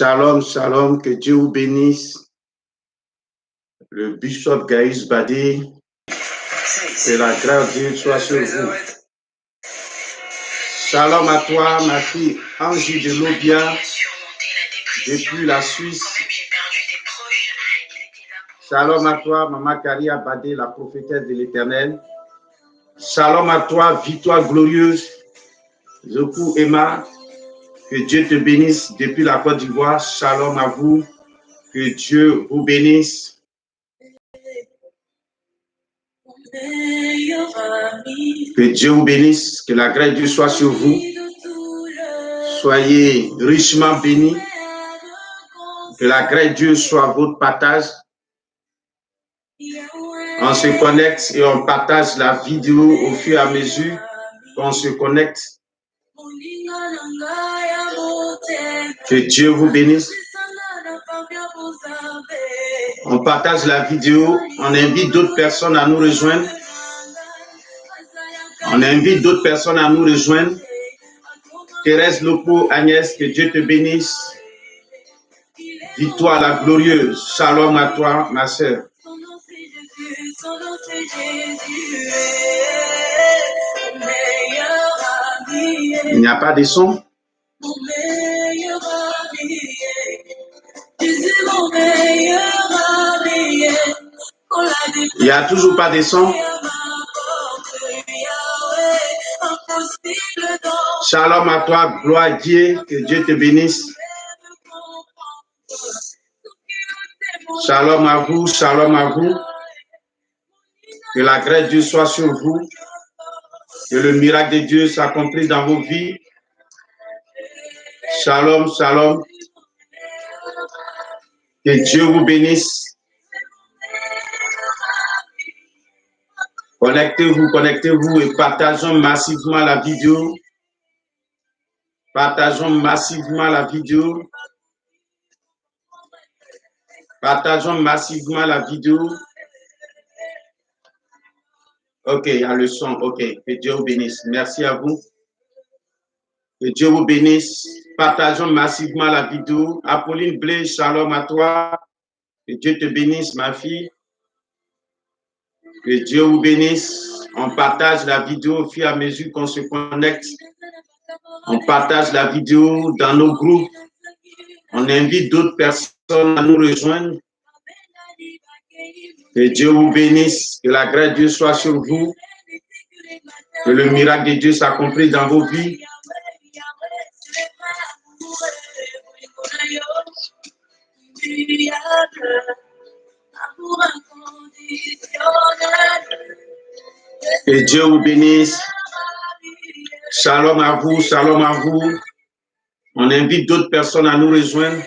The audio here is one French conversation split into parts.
Shalom, shalom, que Dieu vous bénisse. Le bishop Gaïs Badé, que la grâce de Dieu soit sur vous. Shalom à toi, ma fille Angie de Lobia, depuis la Suisse. Shalom à toi, Maman Karia Badé, la prophétesse de l'Éternel. Shalom à toi, victoire glorieuse, Zoku Emma. Que Dieu te bénisse depuis la Côte d'Ivoire. Shalom à vous. Que Dieu vous bénisse. Que Dieu vous bénisse. Que la grâce de Dieu soit sur vous. Soyez richement bénis. Que la grâce de Dieu soit votre partage. On se connecte et on partage la vidéo au fur et à mesure qu'on se connecte. Que Dieu vous bénisse. On partage la vidéo, on invite d'autres personnes à nous rejoindre. On invite d'autres personnes à nous rejoindre. Thérèse Lopo, Agnès, que Dieu te bénisse. Victoire la glorieuse. Shalom à toi, ma sœur. Il n'y a pas de son? Il n'y a toujours pas de son? Shalom à toi, gloire à Dieu, que Dieu te bénisse. Shalom à vous, shalom à vous. Que la grâce de Dieu soit sur vous. Que le miracle de Dieu s'accomplisse dans vos vies. Shalom, shalom. Que Dieu vous bénisse. Connectez-vous, connectez-vous et partageons massivement la vidéo. Partageons massivement la vidéo. Partageons massivement la vidéo. Ok, il y a le son. Ok, que Dieu vous bénisse. Merci à vous. Que Dieu vous bénisse. Partageons massivement la vidéo. Apolline Blé, shalom à toi. Que Dieu te bénisse, ma fille. Que Dieu vous bénisse. On partage la vidéo au fur et à mesure qu'on se connecte. On partage la vidéo dans nos groupes. On invite d'autres personnes à nous rejoindre. Que Dieu vous bénisse. Que la grâce de Dieu soit sur vous. Que le miracle de Dieu s'accomplisse dans vos vies. Que Dieu vous bénisse. Shalom à vous, shalom à vous. On invite d'autres personnes à nous rejoindre.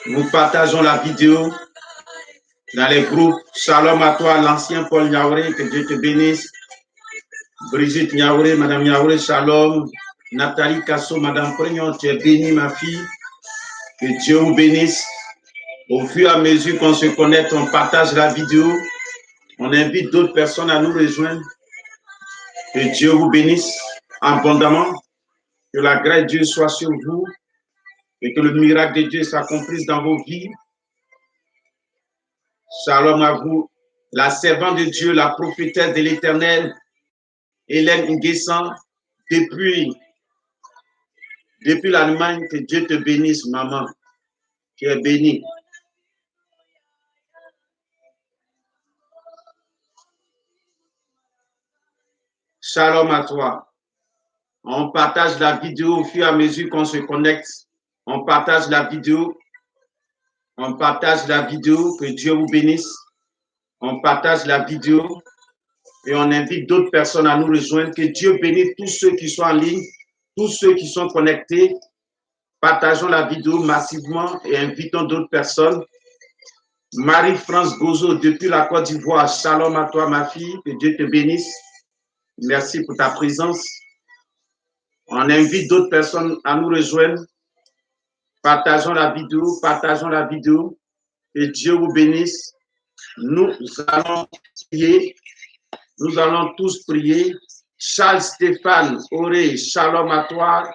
Nous partageons la vidéo dans les groupes. Shalom à toi, l'ancien Paul Niaouré, que Dieu te bénisse. Brigitte Niaouré, Madame Niaouré, shalom. Nathalie Kasso, Madame Prignon, tu es bénie, ma fille. Que Dieu vous bénisse. Au fur et à mesure qu'on se connecte, on partage la vidéo. On invite d'autres personnes à nous rejoindre. Que Dieu vous bénisse abondamment. Que la grâce de Dieu soit sur vous. Et que le miracle de Dieu s'accomplisse dans vos vies. Shalom à vous. La servante de Dieu, la prophétesse de l'Éternel, Hélène Nguessan, depuis l'Allemagne, que Dieu te bénisse, maman. Tu es bénie. Shalom à toi. On partage la vidéo au fur et à mesure qu'on se connecte. On partage la vidéo. On partage la vidéo. Que Dieu vous bénisse. On partage la vidéo et on invite d'autres personnes à nous rejoindre. Que Dieu bénisse tous ceux qui sont en ligne, tous ceux qui sont connectés. Partageons la vidéo massivement et invitons d'autres personnes. Marie-France Gozo, depuis la Côte d'Ivoire. Shalom à toi, ma fille. Que Dieu te bénisse. Merci pour ta présence. On invite d'autres personnes à nous rejoindre. Partageons la vidéo, partageons la vidéo. Que Dieu vous bénisse. Nous allons prier. Nous allons tous prier. Charles Stéphane Auré, shalom à toi.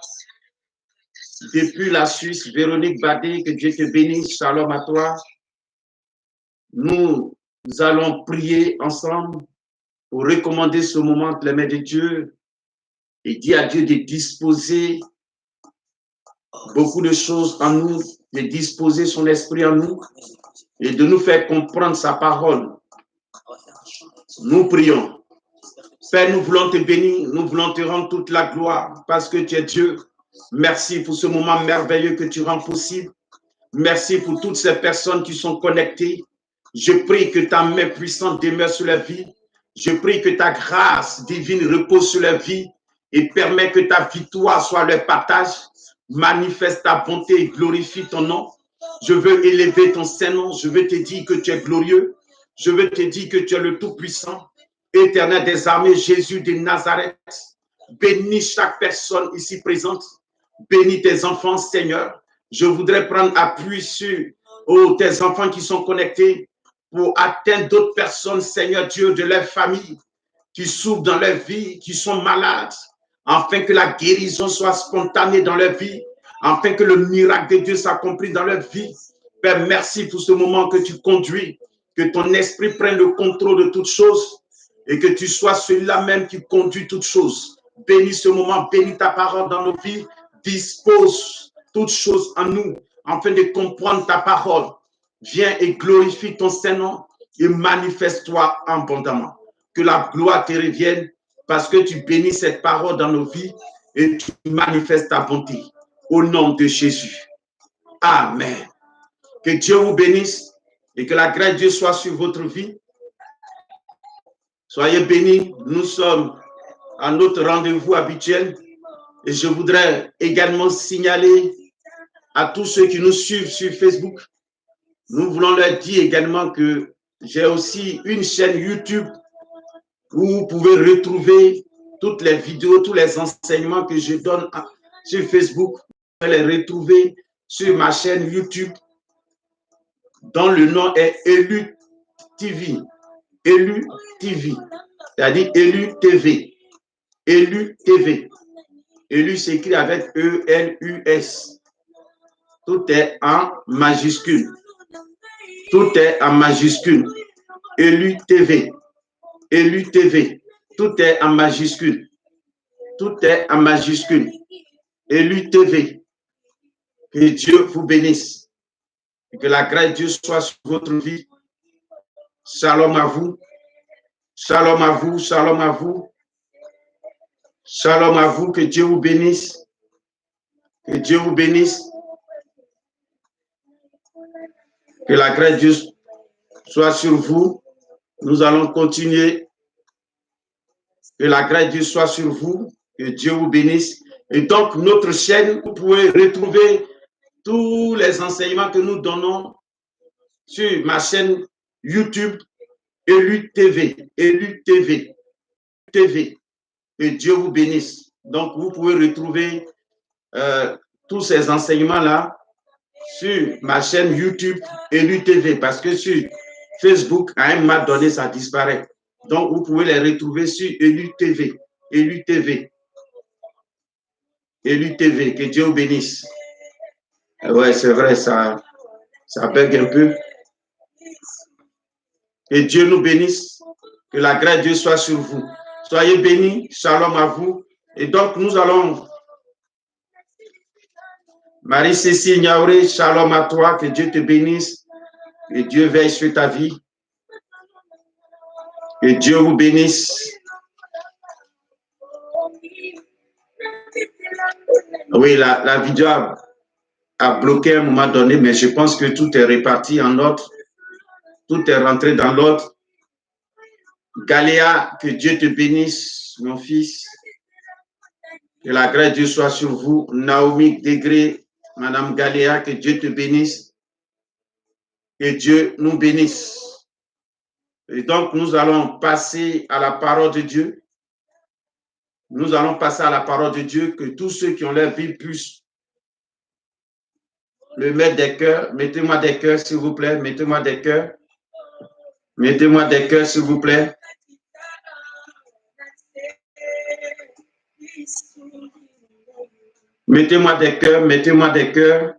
Depuis la Suisse, Véronique Badé, que Dieu te bénisse. Shalom à toi. Nous allons prier ensemble pour recommander ce moment entre les mains de Dieu et dire à Dieu de disposer beaucoup de choses en nous, de disposer son esprit en nous et de nous faire comprendre sa parole. Nous prions. Père, nous voulons te bénir, nous voulons te rendre toute la gloire parce que tu es Dieu. Merci pour ce moment merveilleux que tu rends possible. Merci pour toutes ces personnes qui sont connectées. Je prie que ta main puissante demeure sur leur vie. Je prie que ta grâce divine repose sur leur vie et permet que ta victoire soit leur partage. Manifeste ta bonté et glorifie ton nom. Je veux élever ton Saint-Nom. Je veux te dire que tu es glorieux. Je veux te dire que tu es le Tout-Puissant, Éternel des armées, Jésus de Nazareth. Bénis chaque personne ici présente. Bénis tes enfants, Seigneur. Je voudrais prendre appui sur tes enfants qui sont connectés pour atteindre d'autres personnes, Seigneur Dieu, de leur famille, qui souffrent dans leur vie, qui sont malades, afin que la guérison soit spontanée dans leur vie, afin que le miracle de Dieu s'accomplisse dans leur vie. Père, merci pour ce moment que tu conduis, que ton esprit prenne le contrôle de toutes choses et que tu sois celui-là même qui conduit toutes choses. Bénis ce moment, bénis ta parole dans nos vies, dispose toutes choses en nous, afin de comprendre ta parole. Viens et glorifie ton Saint-Nom et manifeste-toi abondamment. Que la gloire te revienne parce que tu bénis cette parole dans nos vies et tu manifestes ta bonté. Au nom de Jésus. Amen. Que Dieu vous bénisse et que la grâce de Dieu soit sur votre vie. Soyez bénis. Nous sommes à notre rendez-vous habituel et je voudrais également signaler à tous ceux qui nous suivent sur Facebook. Nous voulons leur dire également que j'ai aussi une chaîne YouTube où vous pouvez retrouver toutes les vidéos, tous les enseignements que je donne sur Facebook. Vous pouvez les retrouver sur ma chaîne YouTube dont le nom est Élu TV. Élu TV, c'est-à-dire Élu TV. Élu TV. Élu s'écrit avec E-L-U-S. Tout est en majuscule. Tout est en majuscule. Élu TV. Élu TV. Tout est en majuscule. Tout est en majuscule. Élu TV. Que Dieu vous bénisse. Et que la grâce de Dieu soit sur votre vie. Shalom à vous. Shalom à vous. Shalom à vous. Shalom à vous. Que Dieu vous bénisse. Que Dieu vous bénisse. Que la grâce de Dieu soit sur vous. Nous allons continuer. Que la grâce de Dieu soit sur vous. Que Dieu vous bénisse. Et donc, notre chaîne, vous pouvez retrouver tous les enseignements que nous donnons sur ma chaîne YouTube, Élu TV. Élu TV. TV. Que Dieu vous bénisse. Donc, vous pouvez retrouver tous ces enseignements-là sur ma chaîne YouTube, Élu TV, parce que sur Facebook, à un moment donné, ça disparaît. Donc, vous pouvez les retrouver sur Élu TV. Élu TV. Élu TV. Que Dieu vous bénisse. Ouais, c'est vrai, ça bug un peu. Que Dieu nous bénisse. Que la grâce de Dieu soit sur vous. Soyez bénis. Shalom à vous. Et donc, nous allons... Marie-Cécile Niaouré, shalom à toi. Que Dieu te bénisse. Que Dieu veille sur ta vie. Que Dieu vous bénisse. Oui, la vidéo a bloqué à un moment donné, mais je pense que tout est réparti en ordre. Tout est rentré dans l'ordre. Galéa, que Dieu te bénisse, mon fils. Que la grâce de Dieu soit sur vous. Naomi Degré, Madame Galéa, que Dieu te bénisse. Que Dieu nous bénisse. Et donc, nous allons passer à la parole de Dieu. Nous allons passer à la parole de Dieu, que tous ceux qui ont leur vie puissent le mettre des cœurs. Mettez-moi des cœurs, s'il vous plaît. Mettez-moi des cœurs. Mettez-moi des cœurs, s'il vous plaît. Mettez-moi des cœurs, mettez-moi des cœurs.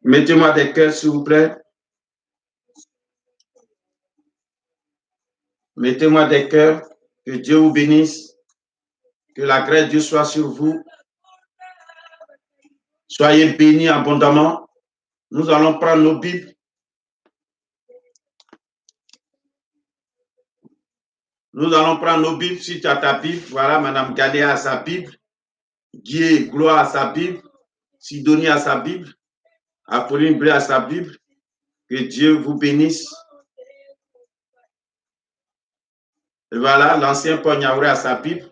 Mettez-moi des cœurs, s'il vous plaît. Mettez-moi des cœurs. Que Dieu vous bénisse. Que la grâce de Dieu soit sur vous. Soyez bénis abondamment. Nous allons prendre nos Bibles. Nous allons prendre nos Bibles. Si tu as ta Bible, voilà, Madame Galéa a sa Bible. Guy Gloire a sa Bible. Sidonie a sa Bible. Apolline Blé a sa Bible. Que Dieu vous bénisse. Et voilà, l'ancien Paul Niaouré a sa Bible.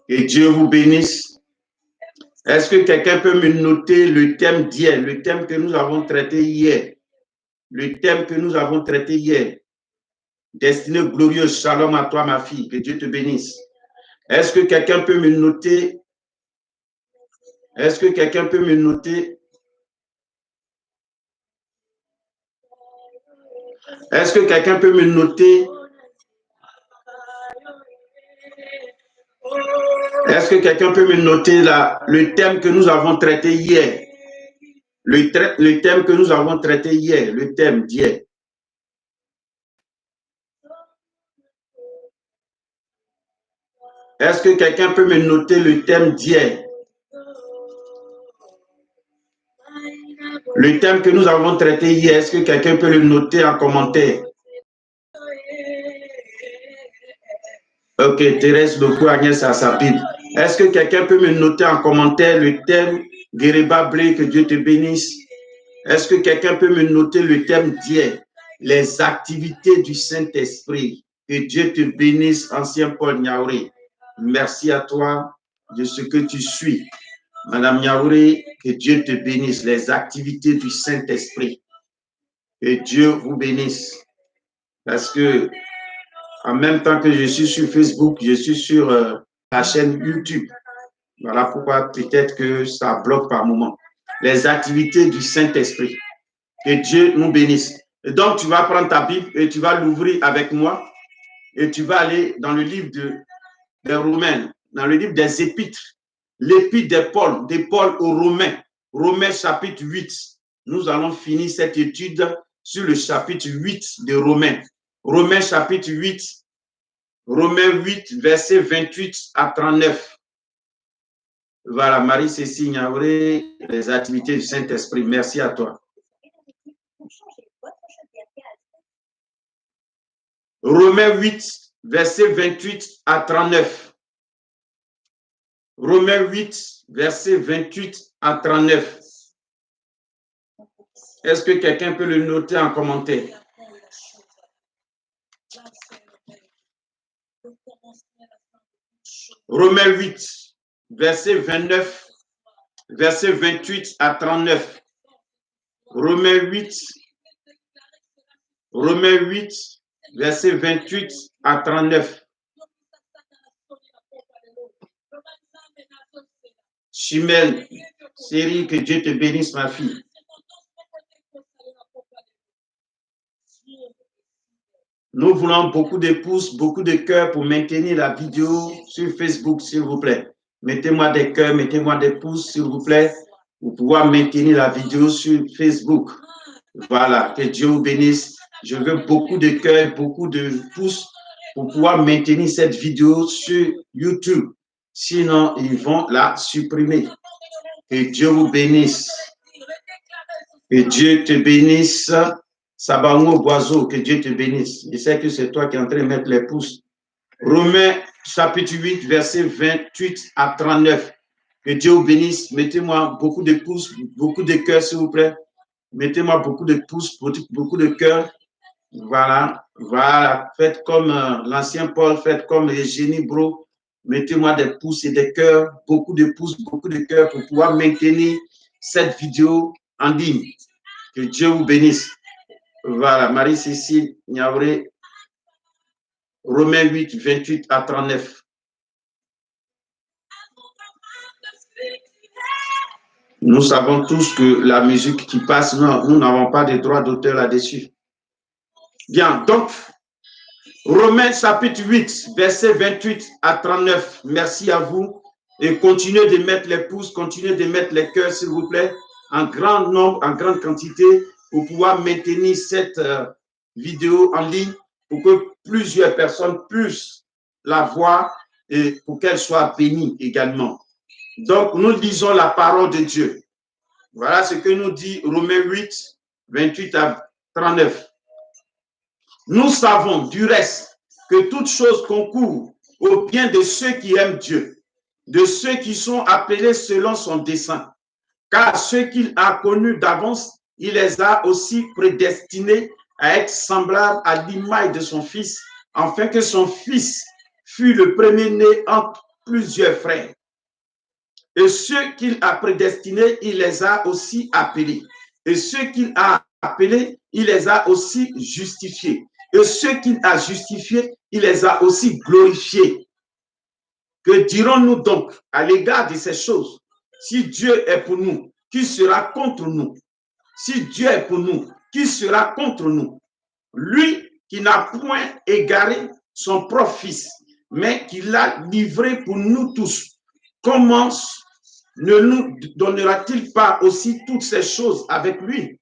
Que Dieu vous bénisse. Est-ce que quelqu'un peut me noter le thème d'hier, le thème que nous avons traité hier? Le thème que nous avons traité hier. Destinée glorieuse, shalom à toi, ma fille. Que Dieu te bénisse. Est-ce que quelqu'un peut me noter? Est-ce que quelqu'un peut me noter? Est-ce que quelqu'un peut me noter? Est-ce que quelqu'un peut me noter le thème que nous avons traité hier? Le thème que nous avons traité hier, le thème d'hier. Est-ce que quelqu'un peut me noter le thème d'hier? Le thème que nous avons traité hier, est-ce que quelqu'un peut le noter en commentaire? Ok, Thérèse Loco Agnès a sa Bible. Est-ce que quelqu'un peut me noter en commentaire le thème Guériba Blé, que Dieu te bénisse? Est-ce que quelqu'un peut me noter le thème d'hier? Les activités du Saint-Esprit. Que Dieu te bénisse, ancien Paul Niaouré. Merci à toi de ce que tu suis. Madame Niaouré, que Dieu te bénisse. Les activités du Saint-Esprit. Que Dieu vous bénisse. Parce que en même temps que je suis sur Facebook, je suis sur la chaîne YouTube. Voilà pourquoi peut-être que ça bloque par moment. Les activités du Saint-Esprit. Que Dieu nous bénisse. Et donc, tu vas prendre ta Bible et tu vas l'ouvrir avec moi et tu vas aller dans le livre des Romains, dans le livre des Épîtres, l'Épître de Paul aux Romains, Romains chapitre 8. Nous allons finir cette étude sur le chapitre 8 de Romains. Romains chapitre 8, Romains 8, verset 28 à 39. Voilà, Marie-Cécile Niaouré, les activités du Saint-Esprit. Merci à toi. Romains 8, verset 28 à 39. Romains 8, verset 28 à 39. Est-ce que quelqu'un peut le noter en commentaire? Romains 8, verset 29, verset 28 à 39. Romains 8, verset 28 à 39. Chimel, Série, que Dieu te bénisse, ma fille. Nous voulons beaucoup de pouces, beaucoup de cœurs pour maintenir la vidéo sur Facebook, s'il vous plaît. Mettez-moi des cœurs, mettez-moi des pouces, s'il vous plaît, pour pouvoir maintenir la vidéo sur Facebook. Voilà, que Dieu vous bénisse. Je veux beaucoup de cœurs, beaucoup de pouces pour pouvoir maintenir cette vidéo sur YouTube. Sinon, ils vont la supprimer. Que Dieu vous bénisse. Que Dieu te bénisse. Sabango Boiseau, que Dieu te bénisse. Je sais que c'est toi qui es en train de mettre les pouces. Romains chapitre 8, verset 28 à 39. Que Dieu vous bénisse. Mettez-moi beaucoup de pouces, beaucoup de cœurs, s'il vous plaît. Mettez-moi beaucoup de pouces, beaucoup de cœurs. Voilà, voilà. Faites comme l'ancien Paul, faites comme Eugénie Bro. Mettez-moi des pouces et des cœurs, beaucoup de pouces, beaucoup de cœurs pour pouvoir maintenir cette vidéo en ligne. Que Dieu vous bénisse. Voilà, Marie-Cécile Niaouré, Romains 8, 28 à 39. Nous savons tous que la musique qui passe, nous n'avons pas de droit d'auteur là-dessus. Bien, donc, Romains chapitre 8, verset 28 à 39. Merci à vous. Et continuez de mettre les pouces, continuez de mettre les cœurs, s'il vous plaît, en grand nombre, en grande quantité, pour pouvoir maintenir cette vidéo en ligne, pour que plusieurs personnes puissent la voir et pour qu'elle soit bénie également. Donc, nous lisons la parole de Dieu. Voilà ce que nous dit Romains 8, 28 à 39. Nous savons du reste que toute chose concourt au bien de ceux qui aiment Dieu, de ceux qui sont appelés selon son dessein. Car ceux qu'il a connus d'avance, il les a aussi prédestinés à être semblables à l'image de son Fils, afin que son Fils fût le premier-né entre plusieurs frères. Et ceux qu'il a prédestinés, il les a aussi appelés. Et ceux qu'il a appelés, il les a aussi justifiés. Et ceux qu'il a justifiés, il les a aussi glorifiés. Que dirons-nous donc à l'égard de ces choses? Si Dieu est pour nous, qui sera contre nous? Si Dieu est pour nous, qui sera contre nous? Lui qui n'a point égaré son propre Fils, mais qui l'a livré pour nous tous, comment ne nous donnera-t-il pas aussi toutes ces choses avec lui?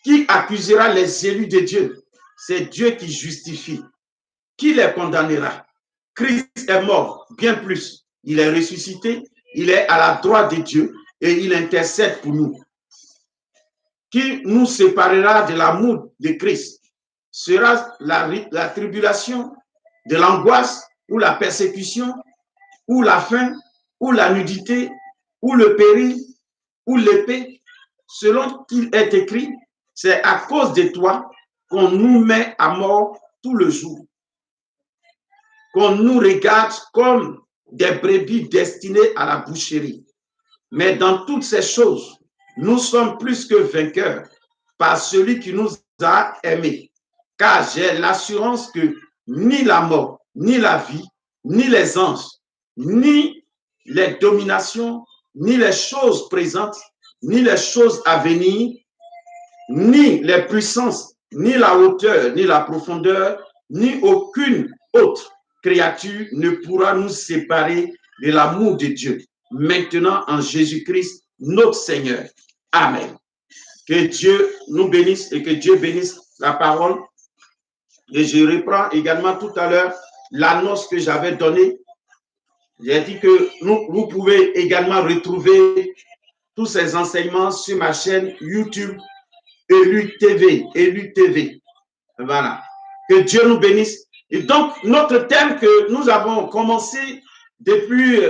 Qui accusera les élus de Dieu? C'est Dieu qui justifie. Qui les condamnera? Christ est mort, bien plus. Il est ressuscité, il est à la droite de Dieu et il intercède pour nous. Qui nous séparera de l'amour de Christ? Sera la tribulation, de l'angoisse, ou la persécution, ou la faim, ou la nudité, ou le péril, ou l'épée? Selon qu'il est écrit, c'est à cause de toi qu'on nous met à mort tout le jour, qu'on nous regarde comme des brebis destinées à la boucherie. Mais dans toutes ces choses, nous sommes plus que vainqueurs par celui qui nous a aimés. Car j'ai l'assurance que ni la mort, ni la vie, ni les anges, ni les dominations, ni les choses présentes, ni les choses à venir, ni les puissances, ni la hauteur, ni la profondeur, ni aucune autre créature ne pourra nous séparer de l'amour de Dieu, maintenant en Jésus-Christ, notre Seigneur. Amen. Que Dieu nous bénisse et que Dieu bénisse la parole. Et je reprends également tout à l'heure l'annonce que j'avais donnée. J'ai dit que vous pouvez également retrouver tous ces enseignements sur ma chaîne YouTube Élu TV. Voilà. Que Dieu nous bénisse. Et donc, notre thème que nous avons commencé depuis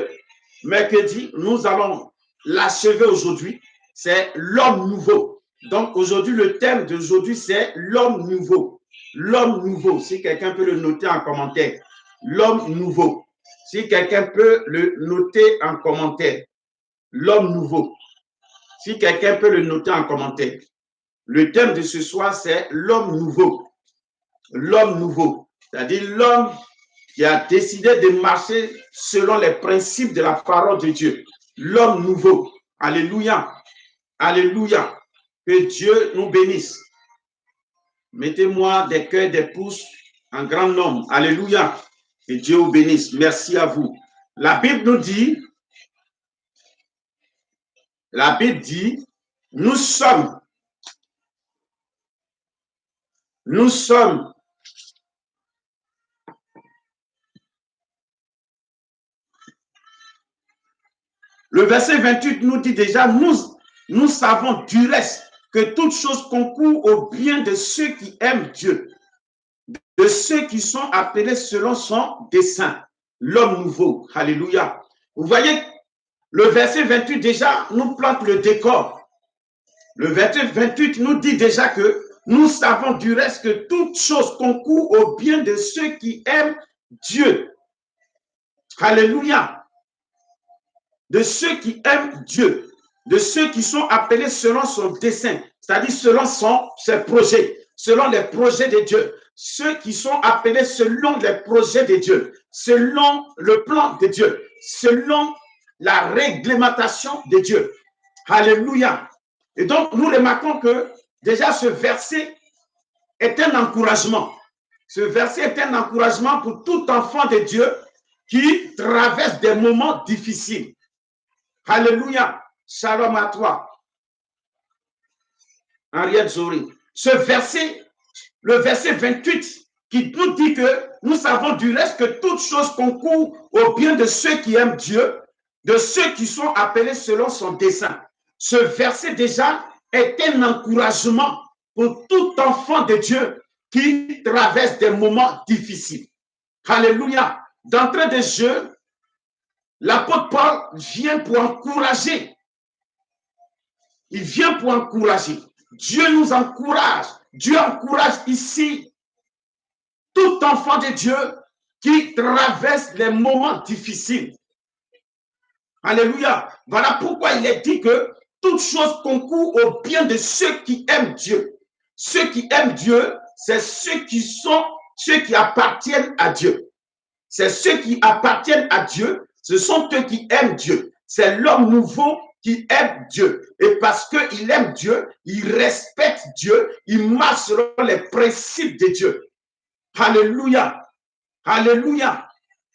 mercredi, nous allons l'achever aujourd'hui, c'est l'homme nouveau. Donc, aujourd'hui, le thème d'aujourd'hui, c'est l'homme nouveau. L'homme nouveau, si quelqu'un peut le noter en commentaire. L'homme nouveau. Si quelqu'un peut le noter en commentaire. L'homme nouveau. Si quelqu'un peut le noter en commentaire. Le thème de ce soir, c'est l'homme nouveau. L'homme nouveau. C'est-à-dire l'homme qui a décidé de marcher selon les principes de la parole de Dieu. L'homme nouveau. Alléluia. Alléluia. Que Dieu nous bénisse. Mettez-moi des cœurs, des pouces en grand nombre. Alléluia. Que Dieu vous bénisse. Merci à vous. La Bible nous dit, nous sommes le verset 28 nous dit déjà, nous savons du reste que toute chose concourt au bien de ceux qui aiment Dieu, de ceux qui sont appelés selon son dessein. L'homme nouveau. Alléluia. Vous voyez, le verset 28 déjà nous plante le décor. Le verset 28 nous dit déjà que nous savons du reste que toute chose concourt au bien de ceux qui aiment Dieu. Alléluia. De ceux qui aiment Dieu, de ceux qui sont appelés selon son dessein, c'est-à-dire selon ses projets, selon les projets de Dieu, ceux qui sont appelés selon les projets de Dieu, selon le plan de Dieu, selon la réglementation de Dieu. Alléluia. Et donc, nous remarquons que déjà ce verset est un encouragement. Ce verset est un encouragement pour tout enfant de Dieu qui traverse des moments difficiles. Alléluia. Shalom à toi. Henriette Zori. Ce verset, le verset 28, qui nous dit que nous savons du reste que toute chose concourt au bien de ceux qui aiment Dieu, de ceux qui sont appelés selon son dessein. Ce verset déjà est un encouragement pour tout enfant de Dieu qui traverse des moments difficiles. Alléluia. D'entrée de jeu, l'apôtre Paul vient pour encourager. Il vient pour encourager. Dieu nous encourage. Dieu encourage ici tout enfant de Dieu qui traverse les moments difficiles. Alléluia. Voilà pourquoi il est dit que toute chose concourt au bien de ceux qui aiment Dieu. Ceux qui aiment Dieu, c'est ceux qui appartiennent à Dieu. C'est ceux qui appartiennent à Dieu, ce sont ceux qui aiment Dieu. C'est l'homme nouveau qui aime Dieu. Et parce qu'il aime Dieu, il respecte Dieu, il marche selon les principes de Dieu. Alléluia. Alléluia.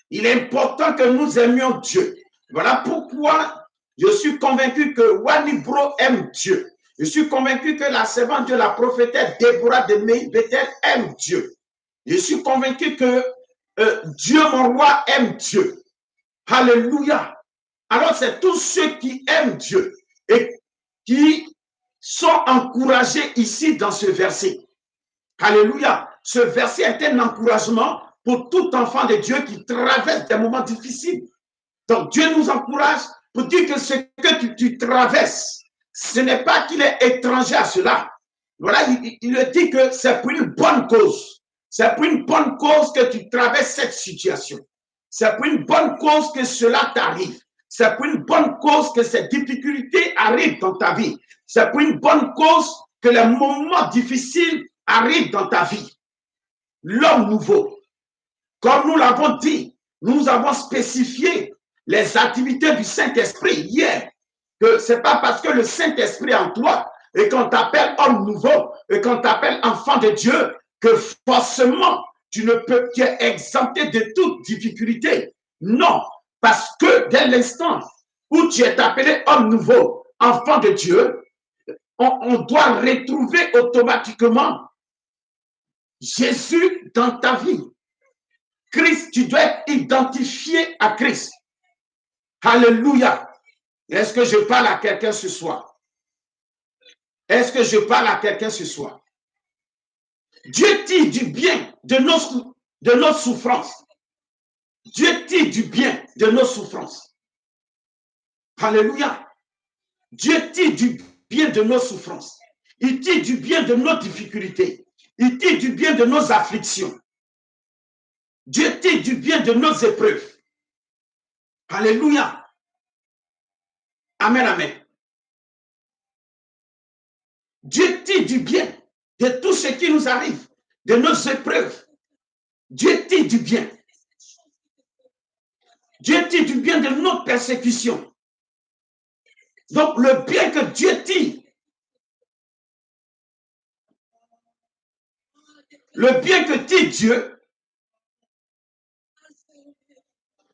Il est important que nous aimions Dieu. Voilà pourquoi je suis convaincu que Wanibro aime Dieu. Je suis convaincu que la servante de la prophétesse Déborah de Bethel aime Dieu. Je suis convaincu que Dieu, mon roi, aime Dieu. Alléluia. Alors, c'est tous ceux qui aiment Dieu et qui sont encouragés ici dans ce verset. Alléluia. Ce verset est un encouragement pour tout enfant de Dieu qui traverse des moments difficiles. Donc, Dieu nous encourage pour dire que ce que tu traverses, ce n'est pas qu'il est étranger à cela. Voilà, il dit que c'est pour une bonne cause. C'est pour une bonne cause que tu traverses cette situation. C'est pour une bonne cause que cela t'arrive. C'est pour une bonne cause que ces difficultés arrivent dans ta vie. C'est pour une bonne cause que les moments difficiles arrivent dans ta vie. L'homme nouveau, comme nous l'avons dit, nous avons spécifié les activités du Saint-Esprit hier, que ce n'est pas parce que le Saint-Esprit est en toi et qu'on t'appelle homme nouveau et qu'on t'appelle enfant de Dieu que forcément tu es exempté de toute difficulté. Non, parce que dès l'instant où tu es appelé homme nouveau, enfant de Dieu, on doit retrouver automatiquement Jésus dans ta vie. Christ, tu dois être identifié à Christ. Alléluia. Est-ce que je parle à quelqu'un ce soir? Est-ce que je parle à quelqu'un ce soir? Dieu tire du bien de nos souffrances. Dieu tire du bien de nos souffrances. Alléluia. Dieu tire du bien de nos souffrances. Il tire du bien de nos difficultés. Il tire du bien de nos afflictions. Dieu tire du bien de nos épreuves. Alléluia. Amen, amen. Dieu tire du bien de tout ce qui nous arrive, de nos épreuves. Dieu tire du bien. Dieu tire du bien de nos persécutions. Donc, le bien que Dieu tire, le bien que tire Dieu,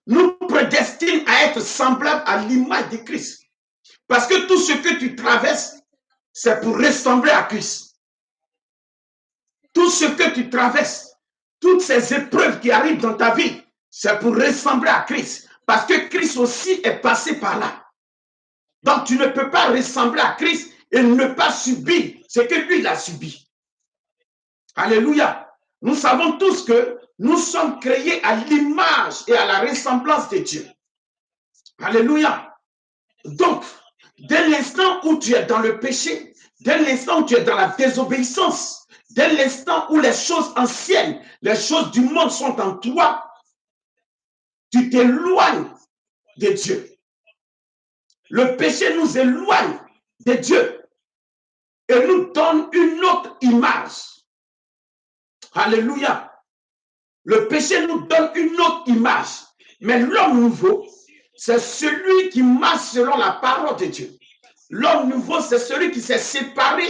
nous prédestine à être semblables à l'image de Christ. Parce que tout ce que tu traverses, c'est pour ressembler à Christ. Tout ce que tu traverses, toutes ces épreuves qui arrivent dans ta vie, c'est pour ressembler à Christ. Parce que Christ aussi est passé par là. Donc, tu ne peux pas ressembler à Christ et ne pas subir ce que lui, il a subi. Alléluia. Nous savons tous que nous sommes créés à l'image et à la ressemblance de Dieu. Alléluia. Donc, dès l'instant où tu es dans le péché, dès l'instant où tu es dans la désobéissance, dès l'instant où les choses anciennes, les choses du monde sont en toi, tu t'éloignes de Dieu. Le péché nous éloigne de Dieu et nous donne une autre image. Alléluia. Le péché nous donne une autre image. Mais l'homme nouveau, c'est celui qui marche selon la parole de Dieu. L'homme nouveau, c'est celui qui s'est séparé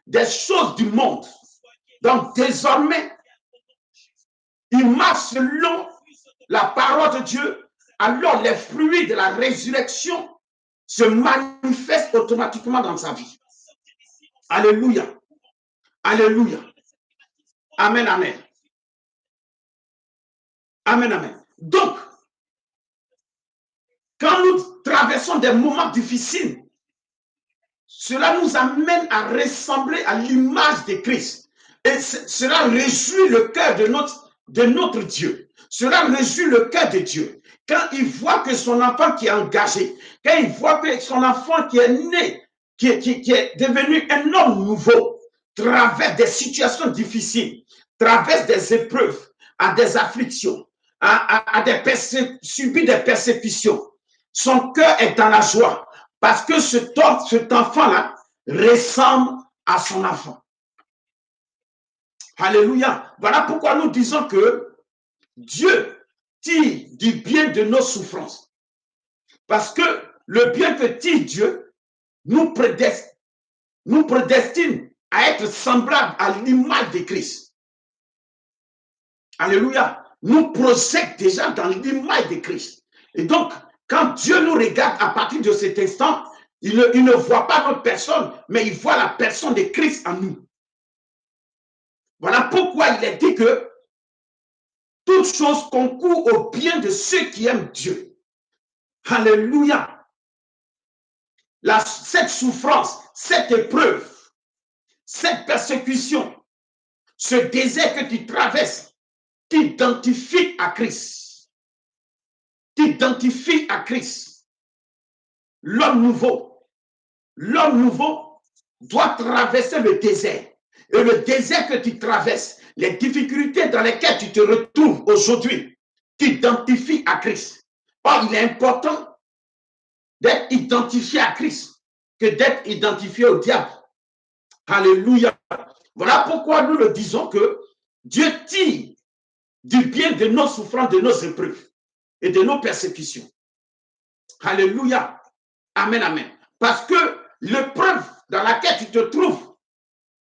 des choses du monde. Donc désormais, il marche selon la parole de Dieu, alors les fruits de la résurrection se manifestent automatiquement dans sa vie. Alléluia. Alléluia. Amen, amen. Amen, amen. Donc, quand nous traversons des moments difficiles, cela nous amène à ressembler à l'image de Christ. Et cela réjouit le cœur de notre Dieu. Cela réjouit le cœur de Dieu. Quand il voit que son enfant qui est engagé, quand il voit que son enfant qui est né, qui est devenu un homme nouveau, traverse des situations difficiles, traverse des épreuves, à des afflictions, subit des persécutions, son cœur est dans la joie parce que cet enfant-là ressemble à son enfant. Alléluia. Voilà pourquoi nous disons que Dieu tire du bien de nos souffrances. Parce que le bien que tire Dieu nous prédestine à être semblables à l'image de Christ. Alléluia. Nous projette déjà dans l'image de Christ. Et donc, quand Dieu nous regarde à partir de cet instant, il ne voit pas notre personne, mais il voit la personne de Christ en nous. Voilà pourquoi il est dit que toute chose concourt au bien de ceux qui aiment Dieu. Alléluia. Cette souffrance, cette épreuve, cette persécution, ce désert que tu traverses, t'identifie à Christ. T'identifie à Christ. L'homme nouveau doit traverser le désert. Et le désert que tu traverses, les difficultés dans lesquelles tu te retrouves aujourd'hui, t'identifient à Christ. Or, il est important d'être identifié à Christ que d'être identifié au diable. Alléluia. Voilà pourquoi nous le disons que Dieu tire du bien de nos souffrances, de nos épreuves et de nos persécutions. Alléluia. Amen, amen. Parce que l'épreuve dans laquelle tu te trouves,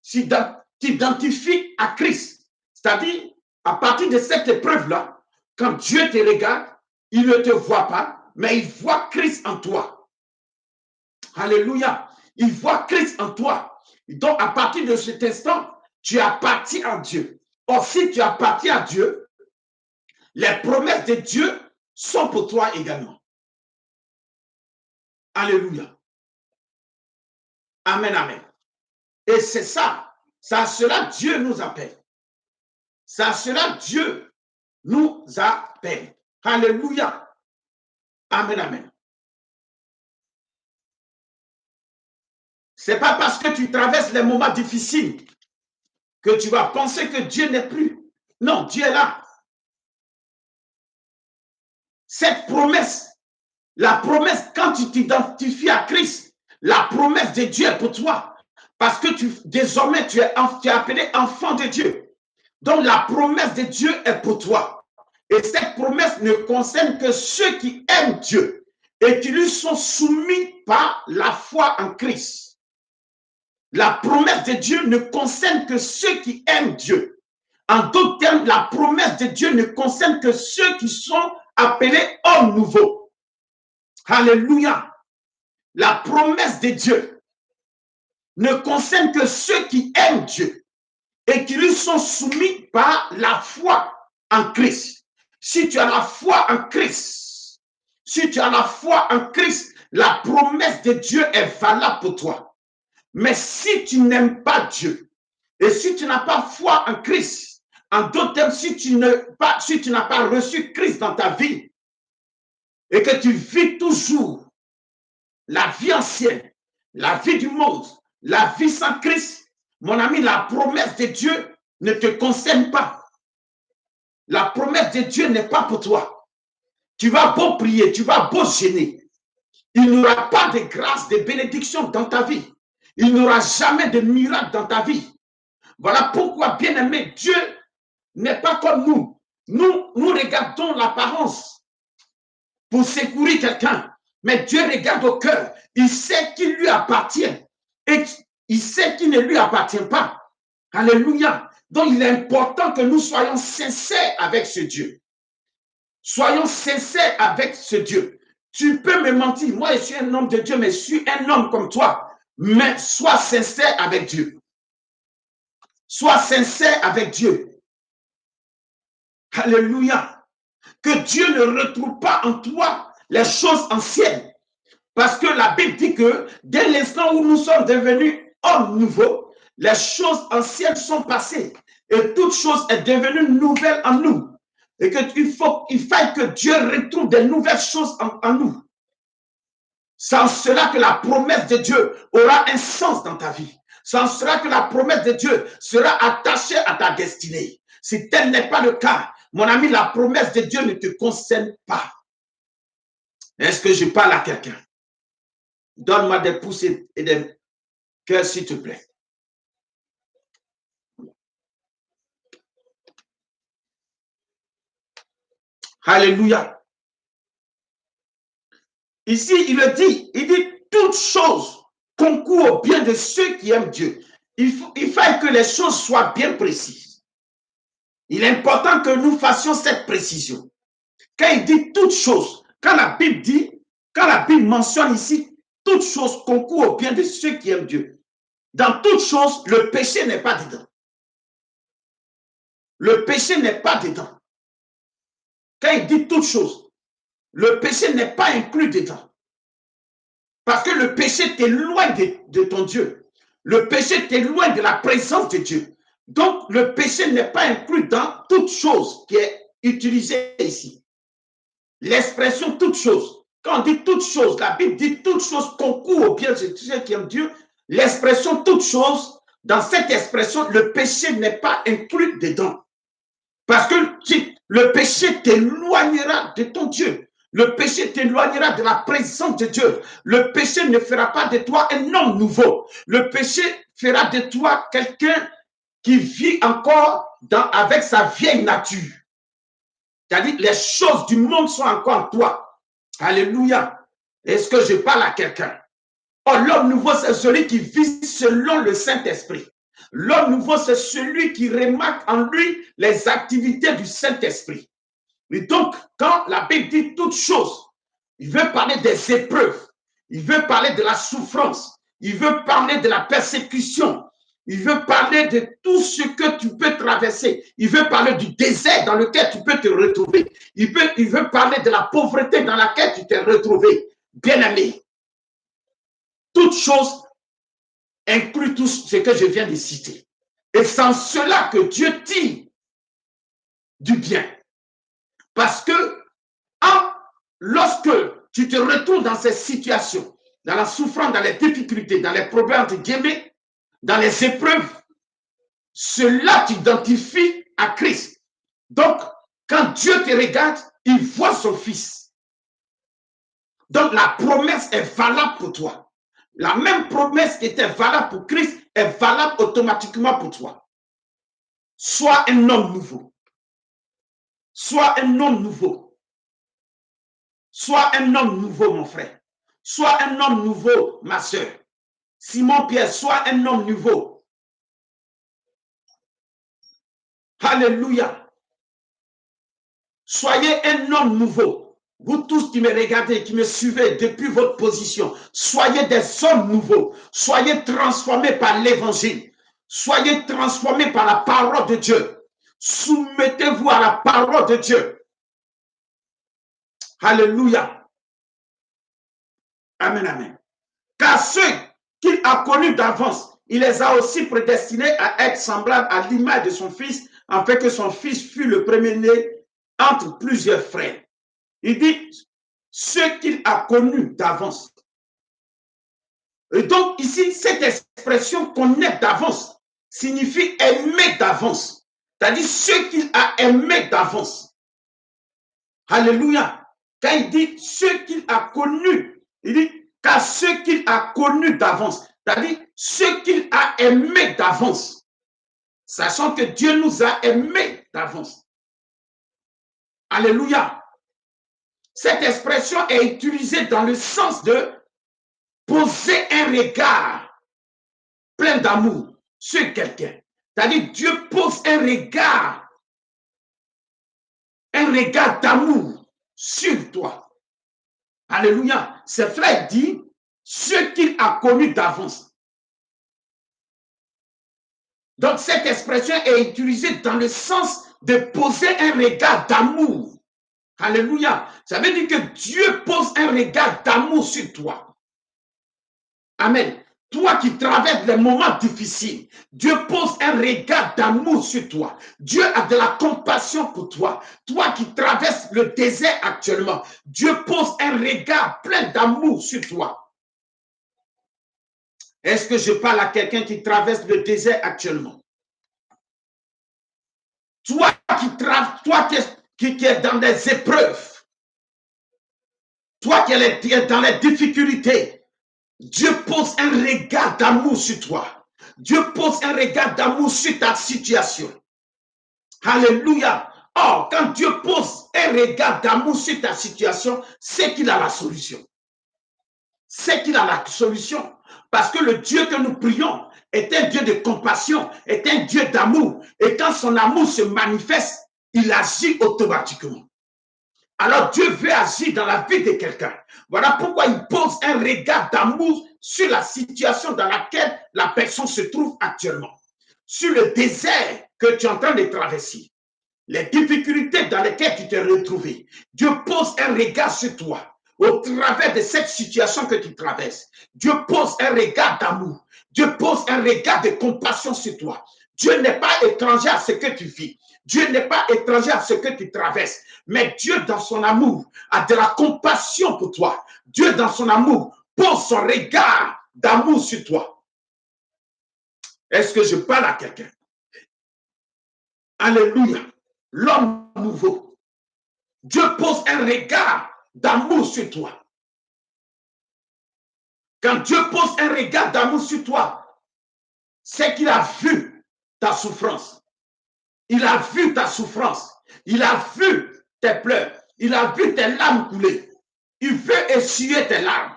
si tu t'identifies à Christ, c'est-à-dire à partir de cette épreuve-là, quand Dieu te regarde, il ne te voit pas, mais il voit Christ en toi. Alléluia. Il voit Christ en toi. Donc, à partir de cet instant, tu appartiens à Dieu. Or, si tu appartiens à Dieu, les promesses de Dieu sont pour toi également. Alléluia. Amen, amen. Et c'est ça. C'est à cela Dieu nous appelle. C'est à cela Dieu nous appelle. Alléluia. Amen, amen. C'est pas parce que tu traverses les moments difficiles que tu vas penser que Dieu n'est plus. Non, Dieu est là. Cette promesse, la promesse, quand tu t'identifies à Christ, la promesse de Dieu est pour toi. Parce que désormais, tu es appelé enfant de Dieu. Donc, la promesse de Dieu est pour toi. Et cette promesse ne concerne que ceux qui aiment Dieu et qui lui sont soumis par la foi en Christ. La promesse de Dieu ne concerne que ceux qui aiment Dieu. En d'autres termes, la promesse de Dieu ne concerne que ceux qui sont appelés hommes nouveaux. Alléluia. La promesse de Dieu ne concerne que ceux qui aiment Dieu et qui lui sont soumis par la foi en Christ. Si tu as la foi en Christ, la promesse de Dieu est valable pour toi. Mais si tu n'aimes pas Dieu et si tu n'as pas foi en Christ, en d'autres termes, si tu n'as pas reçu Christ dans ta vie et que tu vis toujours la vie ancienne, la vie du monde, la vie sans Christ, mon ami, la promesse de Dieu ne te concerne pas. La promesse de Dieu n'est pas pour toi. Tu vas beau prier, tu vas beau gêner. Il n'y aura pas de grâce, de bénédiction dans ta vie. Il n'y aura jamais de miracle dans ta vie. Voilà pourquoi, bien-aimé, Dieu n'est pas comme nous. Nous regardons l'apparence pour secourir quelqu'un. Mais Dieu regarde au cœur. Il sait qu'il lui appartient et il sait qu'il ne lui appartient pas. Alléluia. Donc, il est important que nous soyons sincères avec ce Dieu. Soyons sincères avec ce Dieu. Tu peux me mentir, moi je suis un homme de Dieu, mais je suis un homme comme toi. Mais sois sincère avec Dieu. Sois sincère avec Dieu. Alléluia. Que Dieu ne retrouve pas en toi les choses anciennes. Parce que la Bible dit que dès l'instant où nous sommes devenus hommes nouveaux, les choses anciennes sont passées et toute chose est devenue nouvelle en nous. Et qu'il faille que Dieu retrouve des nouvelles choses en nous. C'est en cela que la promesse de Dieu aura un sens dans ta vie. C'est en cela que la promesse de Dieu sera attachée à ta destinée. Si tel n'est pas le cas, mon ami, la promesse de Dieu ne te concerne pas. Est-ce que je parle à quelqu'un? Donne-moi des pouces et des cœurs, s'il te plaît. Alléluia. Ici, il dit, toute chose concourt au bien de ceux qui aiment Dieu. Il faut que les choses soient bien précises. Il est important que nous fassions cette précision. Quand il dit toute chose, quand la Bible mentionne ici, toute chose concourt au bien de ceux qui aiment Dieu. Dans toute chose, le péché n'est pas dedans. Le péché n'est pas dedans. Quand il dit toute chose, le péché n'est pas inclus dedans. Parce que le péché t'éloigne de ton Dieu. Le péché t'éloigne de la présence de Dieu. Donc, le péché n'est pas inclus dans toute chose qui est utilisée ici. L'expression toute chose. Quand on dit toute chose, la Bible dit toute chose concourt au bien de ceux qui aiment Dieu. L'expression toute chose, dans cette expression, le péché n'est pas inclus dedans. Parce que le péché t'éloignera de ton Dieu. Le péché t'éloignera de la présence de Dieu. Le péché ne fera pas de toi un homme nouveau. Le péché fera de toi quelqu'un qui vit encore avec sa vieille nature. C'est-à-dire les choses du monde sont encore en toi. Alléluia. Est-ce que je parle à quelqu'un? Oh, l'homme nouveau, c'est celui qui vit selon le Saint-Esprit. L'homme nouveau, c'est celui qui remarque en lui les activités du Saint-Esprit. Et donc, quand la Bible dit toutes choses, il veut parler des épreuves, il veut parler de la souffrance, il veut parler de la persécution, il veut parler de tout ce que tu peux traverser, il veut parler du désert dans lequel tu peux te retrouver, il veut parler de la pauvreté dans laquelle tu t'es retrouvé. Bien-aimé, toutes choses incluent tout ce que je viens de citer. Et c'est en cela que Dieu tire du bien. Parce que lorsque tu te retrouves dans ces situations, dans la souffrance, dans les difficultés, dans les problèmes de guillemets, dans les épreuves, cela t'identifie à Christ. Donc, quand Dieu te regarde, il voit son Fils. Donc, la promesse est valable pour toi. La même promesse qui était valable pour Christ est valable automatiquement pour toi. Sois un homme nouveau. Sois un homme nouveau. Sois un homme nouveau, mon frère. Sois un homme nouveau, ma soeur. Simon-Pierre, sois un homme nouveau. Alléluia. Soyez un homme nouveau. Vous tous qui me regardez, qui me suivez depuis votre position, soyez des hommes nouveaux. Soyez transformés par l'évangile. Soyez transformés par la parole de Dieu. Soumettez-vous à la parole de Dieu. Alléluia. Amen, amen. Car ceux qu'il a connus d'avance, il les a aussi prédestinés à être semblables à l'image de son Fils, afin que son Fils fût le premier-né entre plusieurs frères. Il dit ceux qu'il a connus d'avance. Et donc ici, cette expression connaître d'avance signifie aimer d'avance. C'est-à-dire ceux qu'il a aimés d'avance. Alléluia. Quand il dit ceux qu'il a connus, il dit car ceux qu'il a connus d'avance, c'est-à-dire ceux qu'il a aimés d'avance. Sachant que Dieu nous a aimés d'avance. Alléluia. Cette expression est utilisée dans le sens de poser un regard plein d'amour sur quelqu'un. C'est-à-dire Dieu pose un regard d'amour sur toi. Alléluia. C'est frère dit ce qu'il a connu d'avance. Donc cette expression est utilisée dans le sens de poser un regard d'amour. Alléluia. Ça veut dire que Dieu pose un regard d'amour sur toi. Amen. Toi qui traverses les moments difficiles, Dieu pose un regard d'amour sur toi. Dieu a de la compassion pour toi. Toi qui traverses le désert actuellement, Dieu pose un regard plein d'amour sur toi. Est-ce que je parle à quelqu'un qui traverse le désert actuellement? Toi qui es dans des épreuves, toi qui es dans les difficultés, Dieu pose un regard d'amour sur toi. Dieu pose un regard d'amour sur ta situation. Alléluia. Or, quand Dieu pose un regard d'amour sur ta situation, c'est qu'il a la solution. C'est qu'il a la solution. Parce que le Dieu que nous prions est un Dieu de compassion, est un Dieu d'amour. Et quand son amour se manifeste, il agit automatiquement. Alors Dieu veut agir dans la vie de quelqu'un. Voilà pourquoi il pose un regard d'amour sur la situation dans laquelle la personne se trouve actuellement. Sur le désert que tu es en train de traverser. Les difficultés dans lesquelles tu t'es retrouvé. Dieu pose un regard sur toi. Au travers de cette situation que tu traverses. Dieu pose un regard d'amour. Dieu pose un regard de compassion sur toi. Dieu n'est pas étranger à ce que tu vis. Dieu n'est pas étranger à ce que tu traverses. Mais Dieu, dans son amour, a de la compassion pour toi. Dieu, dans son amour, pose son regard d'amour sur toi. Est-ce que je parle à quelqu'un? Alléluia. L'homme nouveau. Dieu pose un regard d'amour sur toi. Quand Dieu pose un regard d'amour sur toi, c'est qu'il a vu ta souffrance. Il a vu ta souffrance. Il a vu tes pleurs. Il a vu tes larmes couler. Il veut essuyer tes larmes.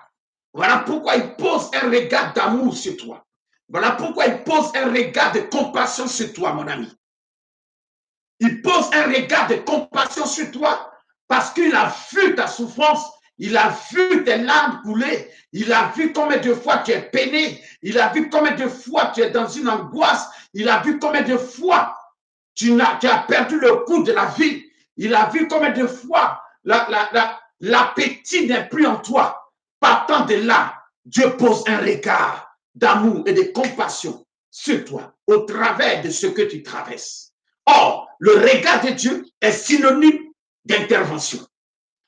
Voilà pourquoi il pose un regard d'amour sur toi. Voilà pourquoi il pose un regard de compassion sur toi, mon ami. Il pose un regard de compassion sur toi parce qu'il a vu ta souffrance. Il a vu tes larmes couler. Il a vu combien de fois tu es peiné. Il a vu combien de fois tu es dans une angoisse. Il a vu combien de fois tu as perdu le goût de la vie. Il a vu combien de fois l'appétit n'est plus en toi. Partant de là, Dieu pose un regard d'amour et de compassion sur toi au travers de ce que tu traverses. Or, le regard de Dieu est synonyme d'intervention.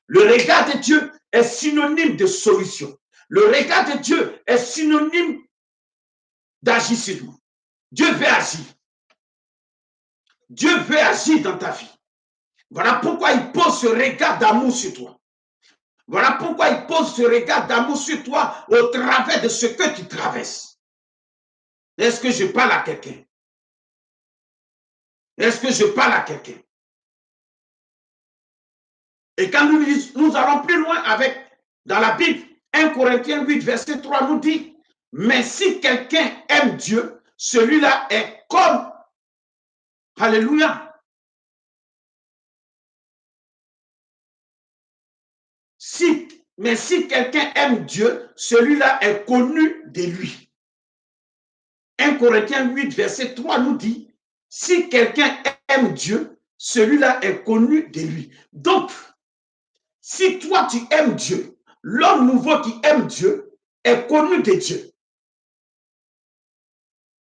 Le regard de Dieu est synonyme de solution. Le regard de Dieu est synonyme d'agissement. Dieu veut agir. Dieu veut agir dans ta vie. Voilà pourquoi il pose ce regard d'amour sur toi. Voilà pourquoi il pose ce regard d'amour sur toi au travers de ce que tu traverses. Est-ce que je parle à quelqu'un? Est-ce que je parle à quelqu'un? Et quand nous allons plus loin avec, dans la Bible, 1 Corinthiens 8, verset 3 nous dit, mais si quelqu'un aime Dieu, celui-là est comme, alléluia, mais si quelqu'un aime Dieu, celui-là est connu de lui. 1 Corinthiens 8, verset 3 nous dit, si quelqu'un aime Dieu, celui-là est connu de lui. Donc, si toi tu aimes Dieu, l'homme nouveau qui aime Dieu est connu de Dieu.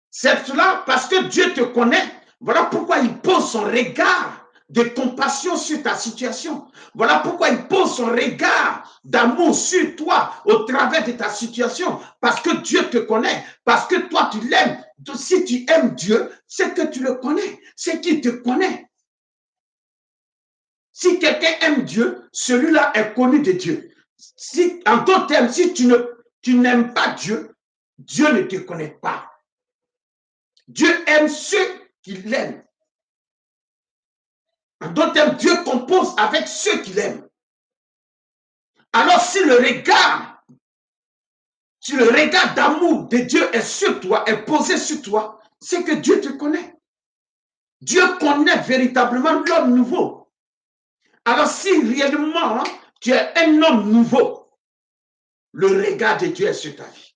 C'est cela parce que Dieu te connaît. Voilà pourquoi il pose son regard de compassion sur ta situation. Voilà pourquoi il pose son regard d'amour sur toi au travers de ta situation. Parce que Dieu te connaît. Parce que toi, tu l'aimes. Si tu aimes Dieu, c'est que tu le connais. C'est qu'il te connaît. Si quelqu'un aime Dieu, celui-là est connu de Dieu. Si, en d'autres termes, si tu n'aimes pas Dieu, Dieu ne te connaît pas. Dieu aime ceux qu'il aime. En d'autres termes, Dieu compose avec ceux qu'il aime. Alors, si le regard d'amour de Dieu est sur toi, est posé sur toi, c'est que Dieu te connaît. Dieu connaît véritablement l'homme nouveau. Alors si réellement tu es un homme nouveau, le regard de Dieu est sur ta vie.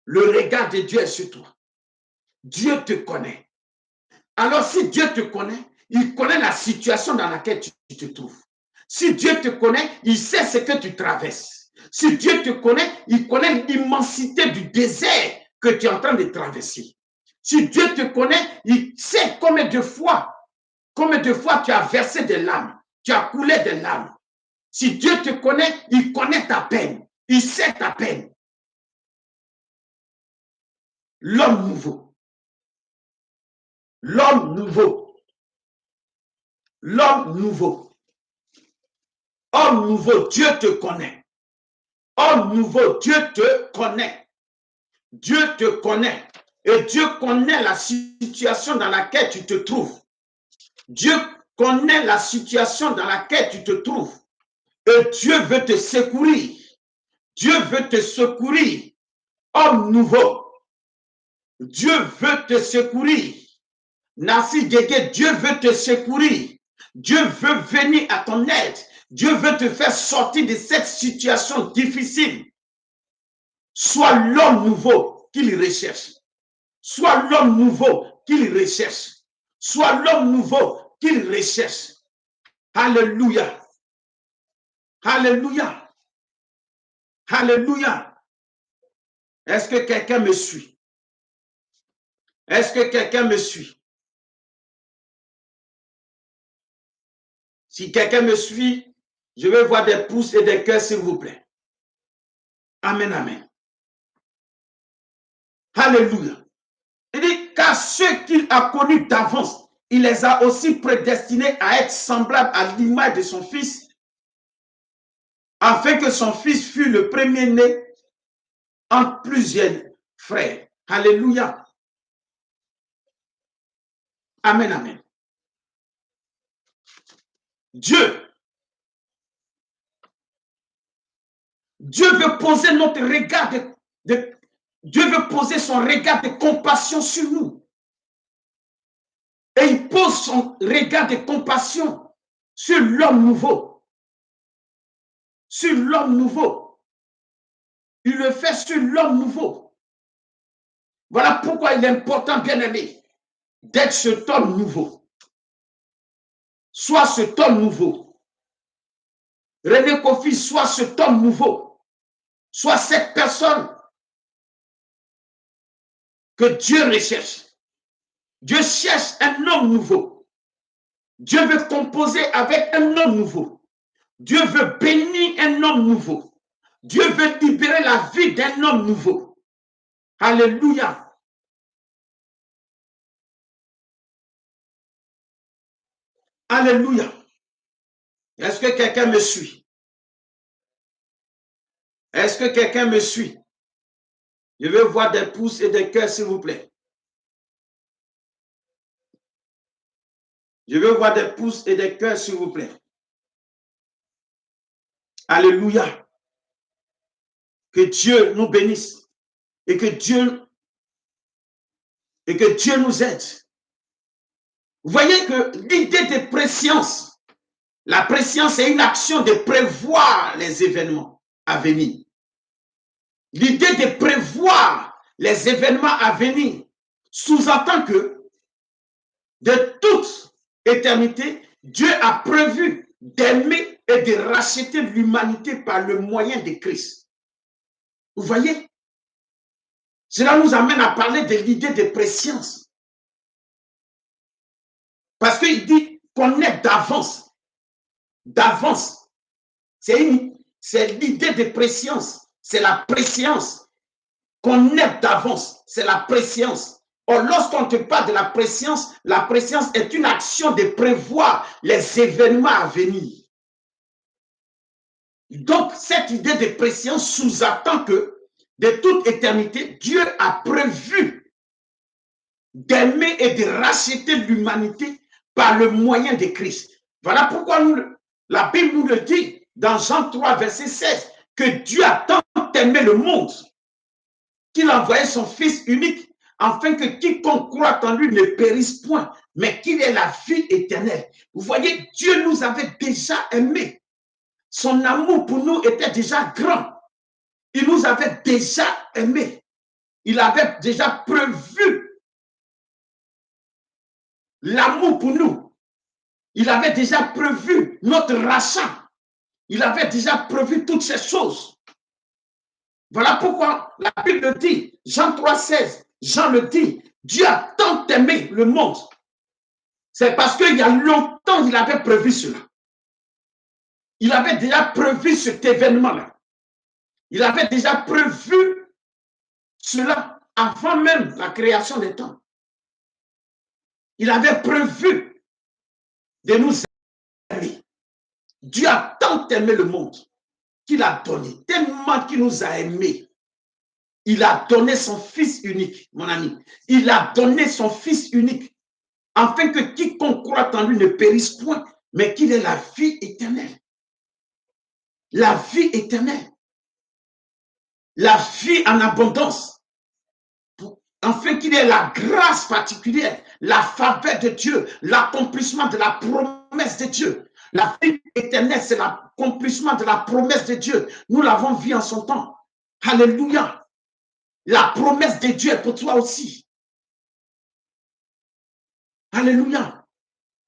Le regard de Dieu est sur toi. Dieu te connaît. Alors si Dieu te connaît, il connaît la situation dans laquelle tu te trouves. Si Dieu te connaît, il sait ce que tu traverses. Si Dieu te connaît, il connaît l'immensité du désert que tu es en train de traverser. Si Dieu te connaît, il sait combien de fois tu as versé des larmes, tu as coulé des larmes. Si Dieu te connaît, il connaît ta peine, il sait ta peine. L'homme nouveau. L'homme nouveau. L'homme nouveau. Homme nouveau, Dieu te connaît. Homme nouveau, Dieu te connaît. Dieu te connaît. Et Dieu connaît la situation dans laquelle tu te trouves. Dieu connaît la situation dans laquelle tu te trouves. Et Dieu veut te secourir. Dieu veut te secourir. Homme nouveau. Dieu veut te secourir. Nassi Gege, Dieu veut te secourir. Dieu veut venir à ton aide. Dieu veut te faire sortir de cette situation difficile. Sois l'homme nouveau qu'il recherche. Sois l'homme nouveau qu'il recherche. Sois l'homme nouveau qu'il recherche. Alléluia. Alléluia. Alléluia. Est-ce que quelqu'un me suit? Est-ce que quelqu'un me suit? Si quelqu'un me suit, je vais voir des pouces et des cœurs, s'il vous plaît. Amen, amen. Alléluia. Il dit, car ceux qu'il a connus d'avance, il les a aussi prédestinés à être semblables à l'image de son Fils, afin que son Fils fût le premier-né entre plusieurs frères. Alléluia. Amen, amen. Dieu veut poser notre regard Dieu veut poser son regard de compassion sur nous. Et il pose son regard de compassion sur l'homme nouveau. Sur l'homme nouveau. Il le fait sur l'homme nouveau. Voilà pourquoi il est important, bien aimé, d'être cet homme nouveau. Sois cet homme nouveau. René Kofi, sois cet homme nouveau. Sois cette personne que Dieu recherche. Dieu cherche un homme nouveau. Dieu veut composer avec un homme nouveau. Dieu veut bénir un homme nouveau. Dieu veut libérer la vie d'un homme nouveau. Alléluia. Alléluia. Est-ce que quelqu'un me suit? Est-ce que quelqu'un me suit? Je veux voir des pouces et des cœurs, s'il vous plaît. Je veux voir des pouces et des cœurs, s'il vous plaît. Alléluia. Que Dieu nous bénisse et que Dieu nous aide. Vous voyez que l'idée de préscience, la préscience est une action de prévoir les événements à venir. L'idée de prévoir les événements à venir sous-entend que de toute éternité, Dieu a prévu d'aimer et de racheter l'humanité par le moyen de Christ. Vous voyez? Cela nous amène à parler de l'idée de préscience. Parce qu'il dit qu'on est d'avance. D'avance. C'est l'idée de préscience. C'est la préscience. Qu'on est d'avance. C'est la préscience. Or, lorsqu'on te parle de la préscience est une action de prévoir les événements à venir. Donc, cette idée de préscience sous-entend que de toute éternité, Dieu a prévu d'aimer et de racheter l'humanité par le moyen de Christ. Voilà pourquoi la Bible nous le dit dans Jean 3, verset 16, que Dieu a tant aimé le monde qu'il a envoyé son Fils unique afin que quiconque croit en lui ne périsse point, mais qu'il ait la vie éternelle. Vous voyez, Dieu nous avait déjà aimés. Son amour pour nous était déjà grand. Il nous avait déjà aimés. Il avait déjà prévu l'amour pour nous. Il avait déjà prévu notre rachat. Il avait déjà prévu toutes ces choses. Voilà pourquoi la Bible dit, Jean 3,16, Jean le dit, Dieu a tant aimé le monde. C'est parce qu'il y a longtemps, il avait prévu cela. Il avait déjà prévu cet événement-là. Il avait déjà prévu cela avant même la création des temps. Il avait prévu de nous aimer. Dieu a tant aimé le monde qu'il a donné, tellement qu'il nous a aimés. Il a donné son Fils unique, mon ami. Il a donné son Fils unique, afin que quiconque croit en lui ne périsse point, mais qu'il ait la vie éternelle. La vie éternelle. La vie en abondance. Afin qu'il ait la grâce particulière, la faveur de Dieu, l'accomplissement de la promesse de Dieu. La vie éternelle, c'est l'accomplissement de la promesse de Dieu. Nous l'avons vu en son temps. Alléluia. La promesse de Dieu est pour toi aussi. Alléluia.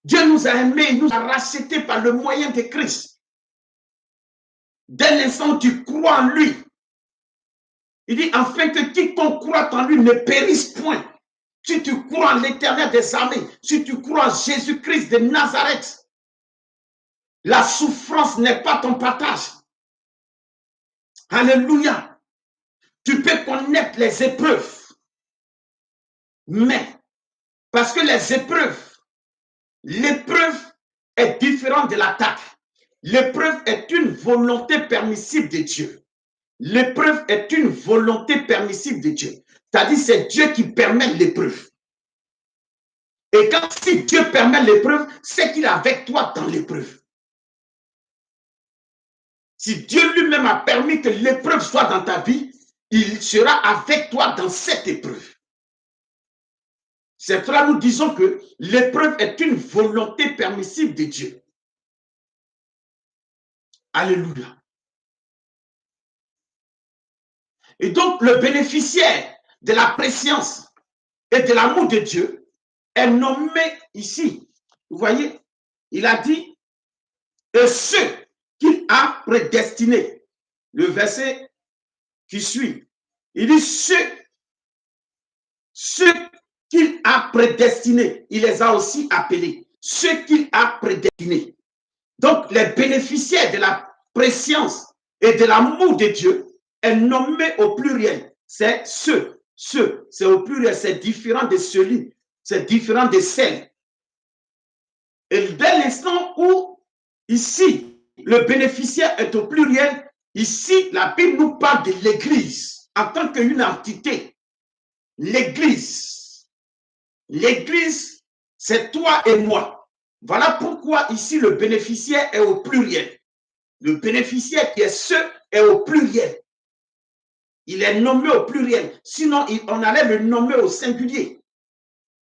Dieu nous a aimés, il nous a rachetés par le moyen de Christ. Dès l'instant où tu crois en lui, il dit, afin que quiconque croit en lui ne périsse point. Si tu crois en l'Éternel des armées, si tu crois en Jésus-Christ de Nazareth, la souffrance n'est pas ton partage. Alléluia. Tu peux connaître les épreuves, mais parce que les épreuves, l'épreuve est différente de l'attaque. L'épreuve est une volonté permissible de Dieu. L'épreuve est une volonté permissible de Dieu. C'est-à-dire, c'est Dieu qui permet l'épreuve. Et quand si Dieu permet l'épreuve, c'est qu'il est avec toi dans l'épreuve. Si Dieu lui-même a permis que l'épreuve soit dans ta vie, il sera avec toi dans cette épreuve. C'est pourquoi nous disons que l'épreuve est une volonté permissible de Dieu. Alléluia. Et donc, le bénéficiaire de la préscience et de l'amour de Dieu est nommé ici. Vous voyez, il a dit, et ceux qu'il a prédestinés. Le verset qui suit, il dit, ceux qu'il a prédestinés, il les a aussi appelés. Ceux qu'il a prédestinés. Donc, les bénéficiaires de la préscience et de l'amour de Dieu est nommé au pluriel. C'est ceux, c'est au pluriel, c'est différent de celui, c'est différent de celle. Et dès l'instant où, ici, le bénéficiaire est au pluriel, ici, la Bible nous parle de l'Église en tant qu'une entité. L'Église. L'Église, c'est toi et moi. Voilà pourquoi ici, le bénéficiaire est au pluriel. Le bénéficiaire qui est ce est au pluriel. Il est nommé au pluriel. Sinon, on allait le nommer au singulier.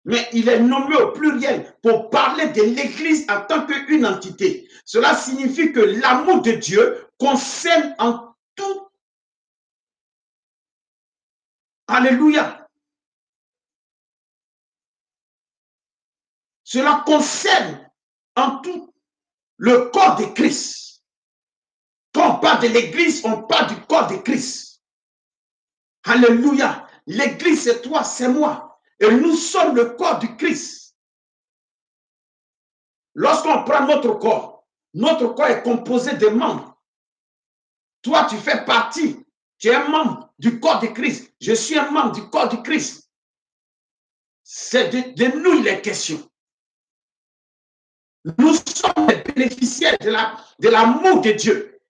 Mais il est nommé au pluriel pour parler de l'Église en tant qu'une entité. Cela signifie que l'amour de Dieu concerne en tout. Alléluia. Cela concerne en tout le corps de Christ. Quand on parle de l'Église, on parle du corps de Christ. Alléluia. L'Église, c'est toi, c'est moi. Et nous sommes le corps du Christ. Lorsqu'on prend notre corps est composé de membres. Toi, tu fais partie. Tu es un membre du corps de Christ. Je suis un membre du corps du Christ. C'est de nous il est question. Nous sommes les bénéficiaires de l'amour de Dieu.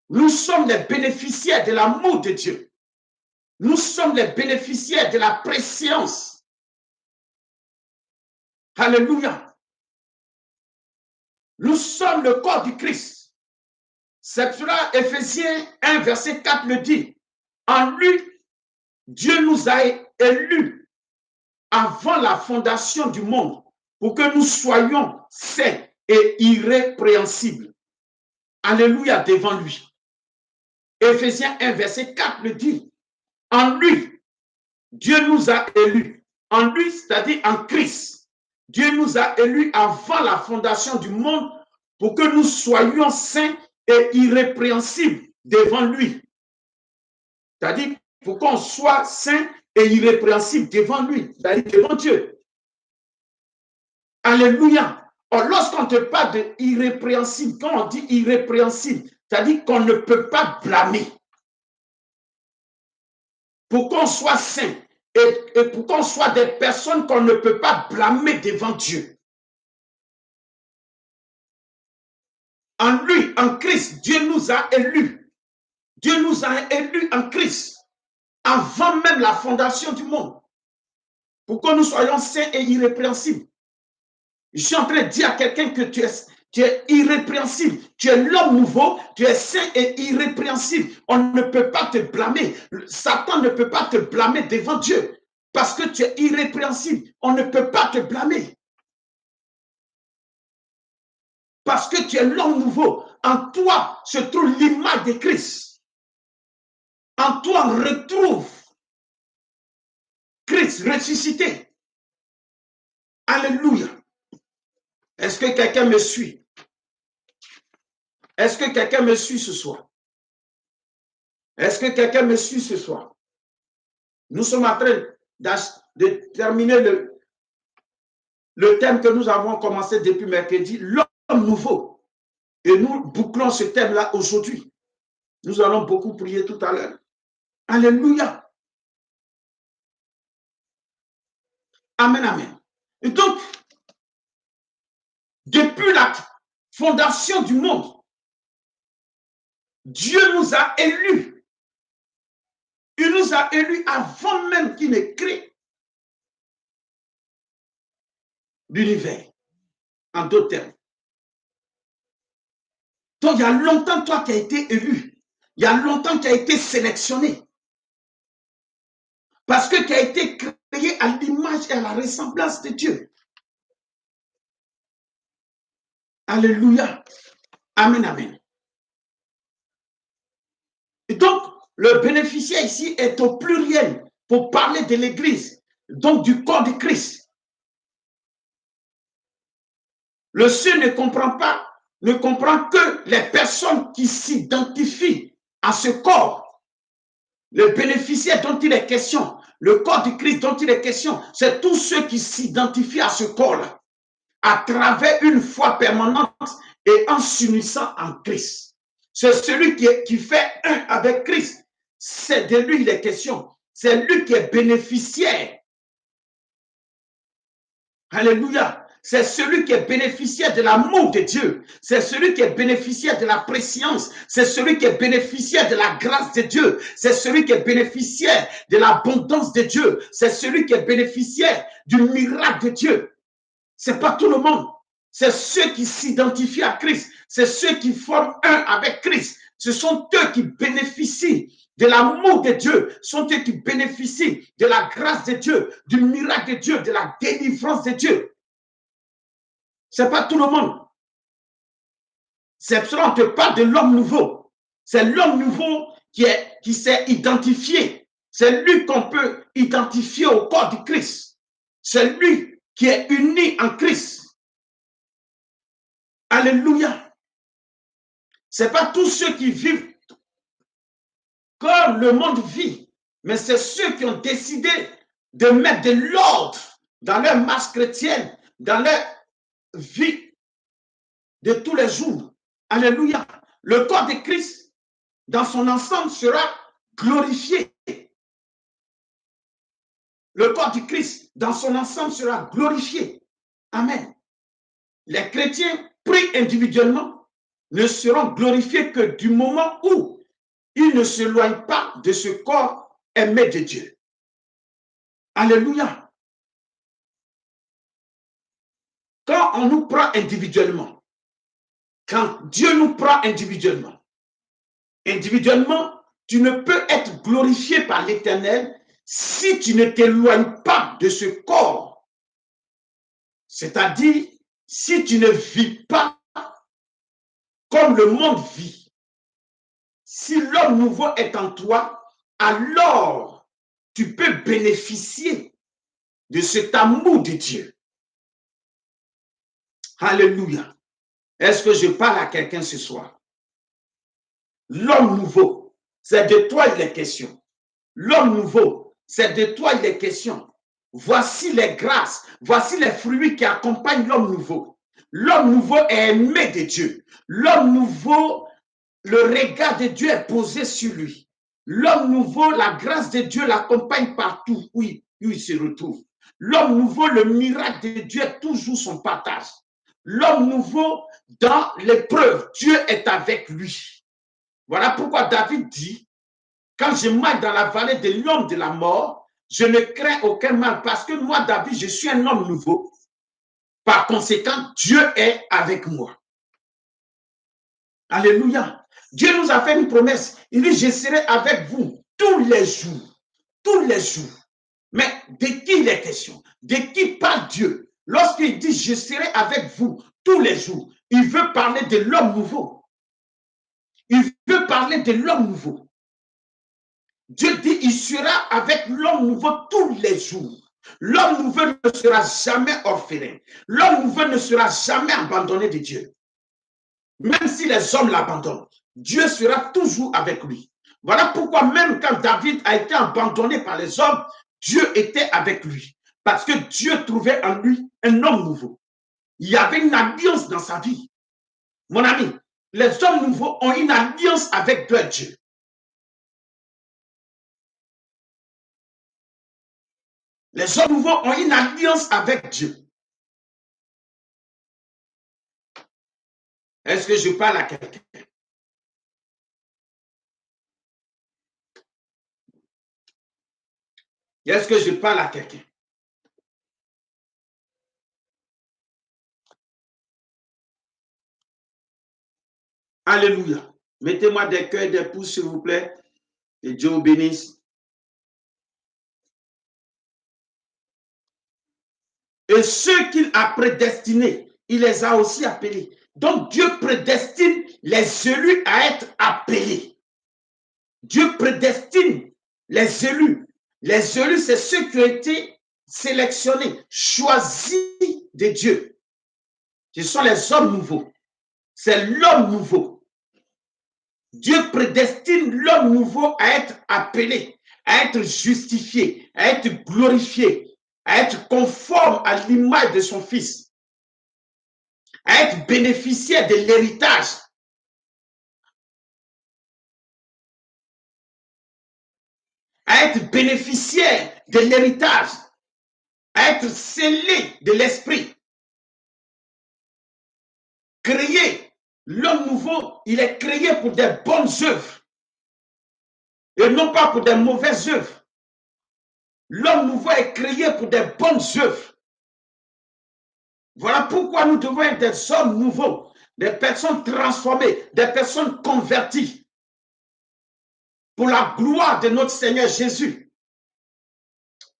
Nous sommes les bénéficiaires de l'amour de Dieu. Nous sommes les bénéficiaires de la préscience. Alléluia. Nous sommes le corps du Christ. C'est cela, Éphésiens 1, verset 4 le dit. En lui, Dieu nous a élus avant la fondation du monde pour que nous soyons saints et irrépréhensibles. Alléluia devant lui. Éphésiens 1, verset 4 le dit. En lui, Dieu nous a élus. En lui, c'est-à-dire en Christ. Dieu nous a élus avant la fondation du monde pour que nous soyons saints et irrépréhensibles devant lui. C'est-à-dire pour qu'on soit saint et irrépréhensible devant lui, c'est-à-dire devant Dieu. Alléluia. Or, lorsqu'on te parle d'irrépréhensible, quand on dit irrépréhensible, c'est-à-dire qu'on ne peut pas blâmer. Pour qu'on soit saint et pour qu'on soit des personnes qu'on ne peut pas blâmer devant Dieu. En lui, en Christ, Dieu nous a élus. Dieu nous a élus en Christ, avant même la fondation du monde, pour que nous soyons saints et irrépréhensibles. Je suis en train de dire à quelqu'un que tu es irrépréhensible, tu es l'homme nouveau, tu es saint et irrépréhensible. On ne peut pas te blâmer. Satan ne peut pas te blâmer devant Dieu parce que tu es irrépréhensible. On ne peut pas te blâmer. Parce que tu es l'homme nouveau. En toi se trouve l'image de Christ. En toi on retrouve Christ ressuscité. Alléluia. Est-ce que quelqu'un me suit? Est-ce que quelqu'un me suit ce soir? Est-ce que quelqu'un me suit ce soir? Nous sommes en train de terminer le thème que nous avons commencé depuis mercredi, l'homme nouveau. Et nous bouclons ce thème-là aujourd'hui. Nous allons beaucoup prier tout à l'heure. Alléluia. Amen, amen. Et donc, depuis la fondation du monde, Dieu nous a élus. Il nous a élus avant même qu'il ne crée l'univers. En d'autres termes. Donc, il y a longtemps, toi, tu as été élu. Il y a longtemps, tu as été sélectionné. Parce que tu as été créé à l'image et à la ressemblance de Dieu. Alléluia. Amen, amen. Et donc, le bénéficiaire ici est au pluriel pour parler de l'Église, donc du corps de Christ. Le ciel ne comprend que les personnes qui s'identifient à ce corps. Le bénéficiaire dont il est question, le corps du Christ dont il est question, c'est tous ceux qui s'identifient à ce corps-là, à travers une foi permanente et en s'unissant en Christ. C'est celui qui fait un avec Christ. C'est de lui il est question. C'est lui qui est bénéficiaire. Alléluia. C'est celui qui est bénéficiaire de l'amour de Dieu. C'est celui qui est bénéficiaire de la préscience. C'est celui qui est bénéficiaire de la grâce de Dieu. C'est celui qui est bénéficiaire de l'abondance de Dieu. C'est celui qui est bénéficiaire du miracle de Dieu. Ce n'est pas tout le monde. C'est ceux qui s'identifient à Christ. C'est ceux qui forment un avec Christ. Ce sont eux qui bénéficient de l'amour de Dieu. Ce sont eux qui bénéficient de la grâce de Dieu, du miracle de Dieu, de la délivrance de Dieu. Ce n'est pas tout le monde. C'est cela, on te parle de l'homme nouveau. C'est l'homme nouveau qui s'est identifié. C'est lui qu'on peut identifier au corps du Christ. C'est lui qui est uni en Christ. Alléluia. Ce n'est pas tous ceux qui vivent comme le monde vit, mais c'est ceux qui ont décidé de mettre de l'ordre dans leur marche chrétienne, dans leur vie de tous les jours. Alléluia. Le corps de Christ, dans son ensemble, sera glorifié. Le corps du Christ, dans son ensemble, sera glorifié. Amen. Les chrétiens pris individuellement ne seront glorifiés que du moment où ils ne s'éloignent pas de ce corps aimé de Dieu. Alléluia. Quand on nous prend individuellement, quand Dieu nous prend individuellement, tu ne peux être glorifié par l'Éternel si tu ne t'éloignes pas de ce corps, c'est-à-dire si tu ne vis pas comme le monde vit, si l'homme nouveau est en toi, alors tu peux bénéficier de cet amour de Dieu. Alléluia. Est-ce que je parle à quelqu'un ce soir? L'homme nouveau, c'est de toi il est question. L'homme nouveau, c'est de toi il est question. Voici les grâces, voici les fruits qui accompagnent l'homme nouveau. L'homme nouveau est aimé de Dieu. L'homme nouveau, le regard de Dieu est posé sur lui. L'homme nouveau, la grâce de Dieu l'accompagne partout où il se retrouve. L'homme nouveau, le miracle de Dieu est toujours son partage. L'homme nouveau, dans l'épreuve, Dieu est avec lui. Voilà pourquoi David dit, quand je marche dans la vallée de l'ombre de la mort, je ne crains aucun mal parce que moi, David, je suis un homme nouveau. Par conséquent, Dieu est avec moi. Alléluia. Dieu nous a fait une promesse. Il dit, je serai avec vous tous les jours. Tous les jours. Mais de qui il est question? De qui parle Dieu? Lorsqu'il dit, je serai avec vous tous les jours, il veut parler de l'homme nouveau. Il veut parler de l'homme nouveau. Dieu dit, il sera avec l'homme nouveau tous les jours. L'homme nouveau ne sera jamais orphelin. L'homme nouveau ne sera jamais abandonné de Dieu. Même si les hommes l'abandonnent, Dieu sera toujours avec lui. Voilà pourquoi même quand David a été abandonné par les hommes, Dieu était avec lui. Parce que Dieu trouvait en lui un homme nouveau. Il y avait une alliance dans sa vie. Mon ami, les hommes nouveaux ont une alliance avec leur Dieu. Les hommes nouveaux ont une alliance avec Dieu. Est-ce que je parle à quelqu'un? Est-ce que je parle à quelqu'un? Alléluia. Mettez-moi des cœurs, des pouces, s'il vous plaît. Et Dieu vous bénisse. Et ceux qu'il a prédestinés, il les a aussi appelés. Donc Dieu prédestine les élus à être appelés. Dieu prédestine les élus. Les élus, c'est ceux qui ont été sélectionnés, choisis de Dieu. Ce sont les hommes nouveaux. C'est l'homme nouveau. Dieu prédestine l'homme nouveau à être appelé, à être justifié, à être glorifié, à être conforme à l'image de son Fils, à être bénéficiaire de l'héritage. À être bénéficiaire de l'héritage, à être scellé de l'esprit. Créé, l'homme nouveau, il est créé pour des bonnes œuvres et non pas pour des mauvaises œuvres. L'homme nouveau est créé pour des bonnes œuvres. Voilà pourquoi nous devons être des hommes nouveaux, des personnes transformées, des personnes converties pour la gloire de notre Seigneur Jésus.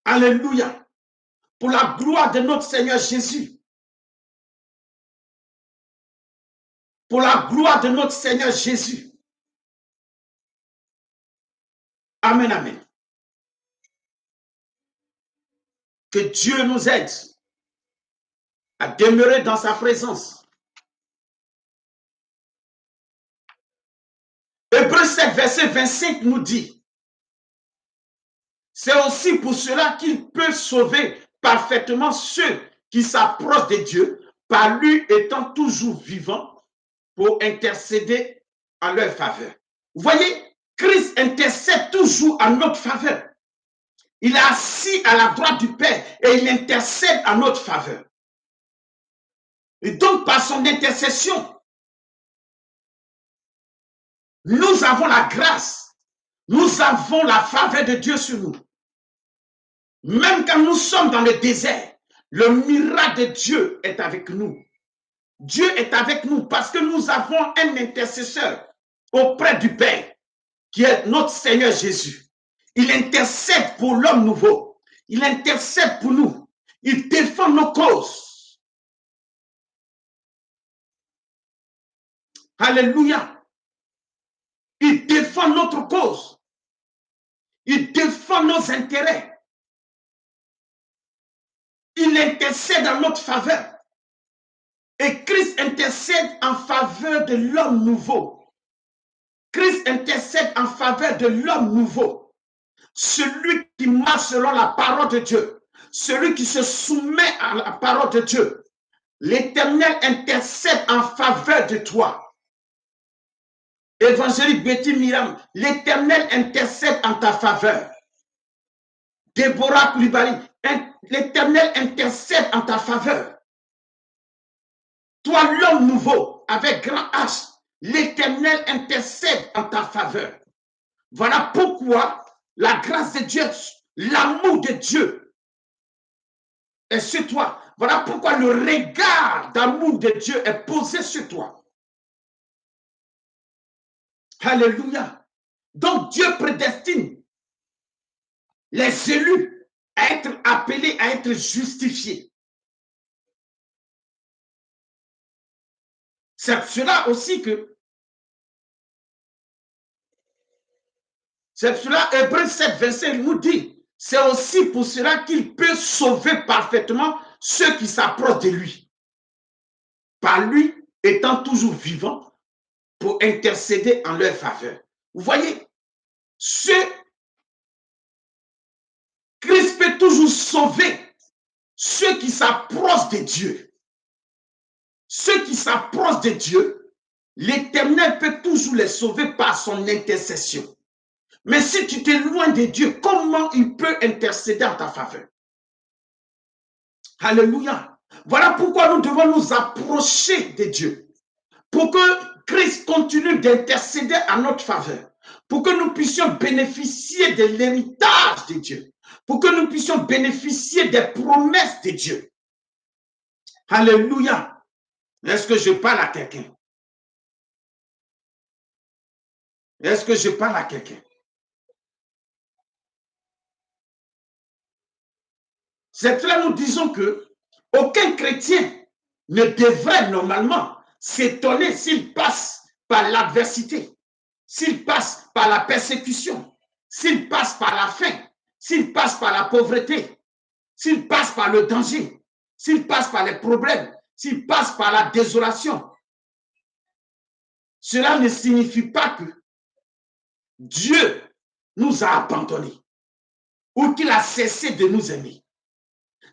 Alléluia. Pour la gloire de notre Seigneur Jésus. Pour la gloire de notre Seigneur Jésus. Amen, amen. Que Dieu nous aide à demeurer dans sa présence. Hébreux 7, verset 25 nous dit, c'est aussi pour cela qu'il peut sauver parfaitement ceux qui s'approchent de Dieu, par lui étant toujours vivant pour intercéder en leur faveur. Vous voyez, Christ intercède toujours en notre faveur. Il est assis à la droite du Père et il intercède en notre faveur. Et donc, par son intercession, nous avons la grâce, nous avons la faveur de Dieu sur nous. Même quand nous sommes dans le désert, le miracle de Dieu est avec nous. Dieu est avec nous parce que nous avons un intercesseur auprès du Père, qui est notre Seigneur Jésus. Il intercède pour l'homme nouveau. Il intercède pour nous. Il défend nos causes. Alléluia. Il défend notre cause. Il défend nos intérêts. Il intercède en notre faveur. Et Christ intercède en faveur de l'homme nouveau. Christ intercède en faveur de l'homme nouveau. Celui qui marche selon la parole de Dieu. Celui qui se soumet à la parole de Dieu. L'Éternel intercède en faveur de toi. Évangélique Betty Miram, l'Éternel intercède en ta faveur. Déborah Koulibaly, l'Éternel intercède en ta faveur. Toi, l'homme nouveau, avec grand H, l'Éternel intercède en ta faveur. Voilà pourquoi la grâce de Dieu, l'amour de Dieu est sur toi. Voilà pourquoi le regard d'amour de Dieu est posé sur toi. Alléluia. Donc Dieu prédestine les élus à être appelés, à être justifiés. C'est cela aussi que, c'est cela, Hébreux 7, 25 nous dit, c'est aussi pour cela qu'il peut sauver parfaitement ceux qui s'approchent de lui. Par lui étant toujours vivant pour intercéder en leur faveur. Vous voyez, Christ peut toujours sauver ceux qui s'approchent de Dieu. Ceux qui s'approchent de Dieu, l'Éternel peut toujours les sauver par son intercession. Mais si tu t'es loin de Dieu, comment il peut intercéder en ta faveur? Alléluia. Voilà pourquoi nous devons nous approcher de Dieu. Pour que Christ continue d'intercéder en notre faveur. Pour que nous puissions bénéficier de l'héritage de Dieu. Pour que nous puissions bénéficier des promesses de Dieu. Alléluia. Est-ce que je parle à quelqu'un? Est-ce que je parle à quelqu'un? C'est là nous disons que aucun chrétien ne devrait normalement s'étonner s'il passe par l'adversité, s'il passe par la persécution, s'il passe par la faim, s'il passe par la pauvreté, s'il passe par le danger, s'il passe par les problèmes, s'il passe par la désolation. Cela ne signifie pas que Dieu nous a abandonnés ou qu'il a cessé de nous aimer.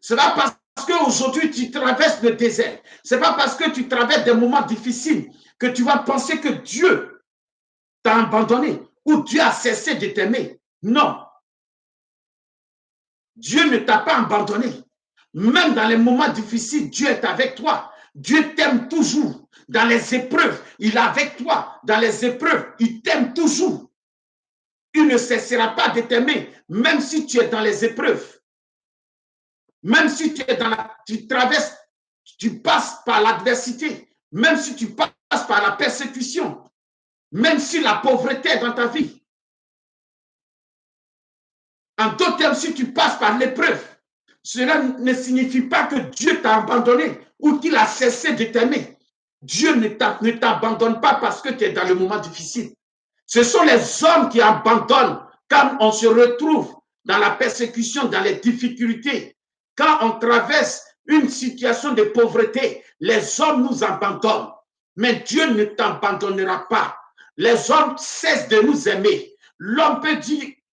C'est pas parce qu'aujourd'hui tu traverses le désert, c'est pas parce que tu traverses des moments difficiles que tu vas penser que Dieu t'a abandonné ou Dieu a cessé de t'aimer. Non. Dieu ne t'a pas abandonné. Même dans les moments difficiles, Dieu est avec toi. Dieu t'aime toujours. Dans les épreuves, il est avec toi. Dans les épreuves, il t'aime toujours. Il ne cessera pas de t'aimer, même si tu es dans les épreuves. Même si tu traverses, tu passes par l'adversité, même si tu passes par la persécution, même si la pauvreté est dans ta vie. En d'autres termes, si tu passes par l'épreuve, cela ne signifie pas que Dieu t'a abandonné ou qu'il a cessé de t'aimer. Dieu ne t'abandonne pas parce que tu es dans le moment difficile. Ce sont les hommes qui abandonnent quand on se retrouve dans la persécution, dans les difficultés. Quand on traverse une situation de pauvreté, les hommes nous abandonnent. Mais Dieu ne t'abandonnera pas. Les hommes cessent de nous aimer. L'homme peut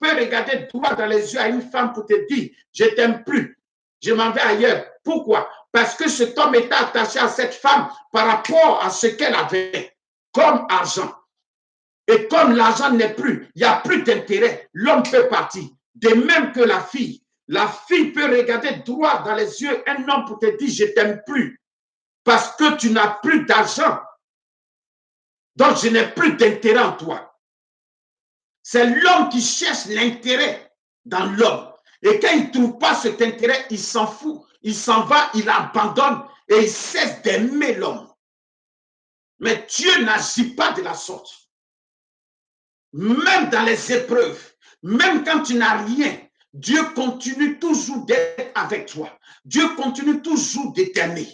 regarder droit dans les yeux à une femme pour te dire, je t'aime plus, je m'en vais ailleurs. Pourquoi? Parce que cet homme était attaché à cette femme par rapport à ce qu'elle avait comme argent. Et comme l'argent n'est plus, il n'y a plus d'intérêt, l'homme peut partir. De même que la fille peut regarder droit dans les yeux un homme pour te dire, je t'aime plus, parce que tu n'as plus d'argent. Donc, je n'ai plus d'intérêt en toi. C'est l'homme qui cherche l'intérêt dans l'homme. Et quand il ne trouve pas cet intérêt, il s'en fout, il s'en va, il abandonne et il cesse d'aimer l'homme. Mais Dieu n'agit pas de la sorte. Même dans les épreuves, Même quand tu n'as rien, Dieu continue toujours d'être avec toi. Dieu continue toujours de t'aimer.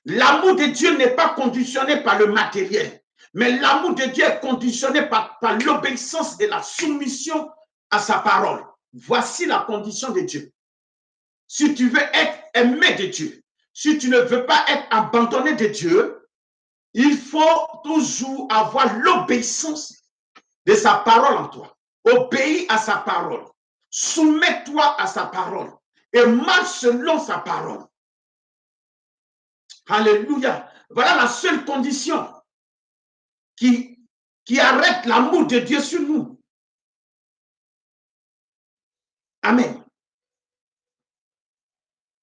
L'amour de Dieu n'est pas conditionné par le matériel, mais l'amour de Dieu est conditionné par l'obéissance et la soumission à sa parole. Voici la condition de Dieu. Si tu veux être aimé de Dieu, si tu ne veux pas être abandonné de Dieu, il faut toujours avoir l'obéissance de sa parole en toi. Obéis à sa parole. Soumets-toi à sa parole et marche selon sa parole. Alléluia. Voilà la seule condition qui arrête l'amour de Dieu sur nous. Amen.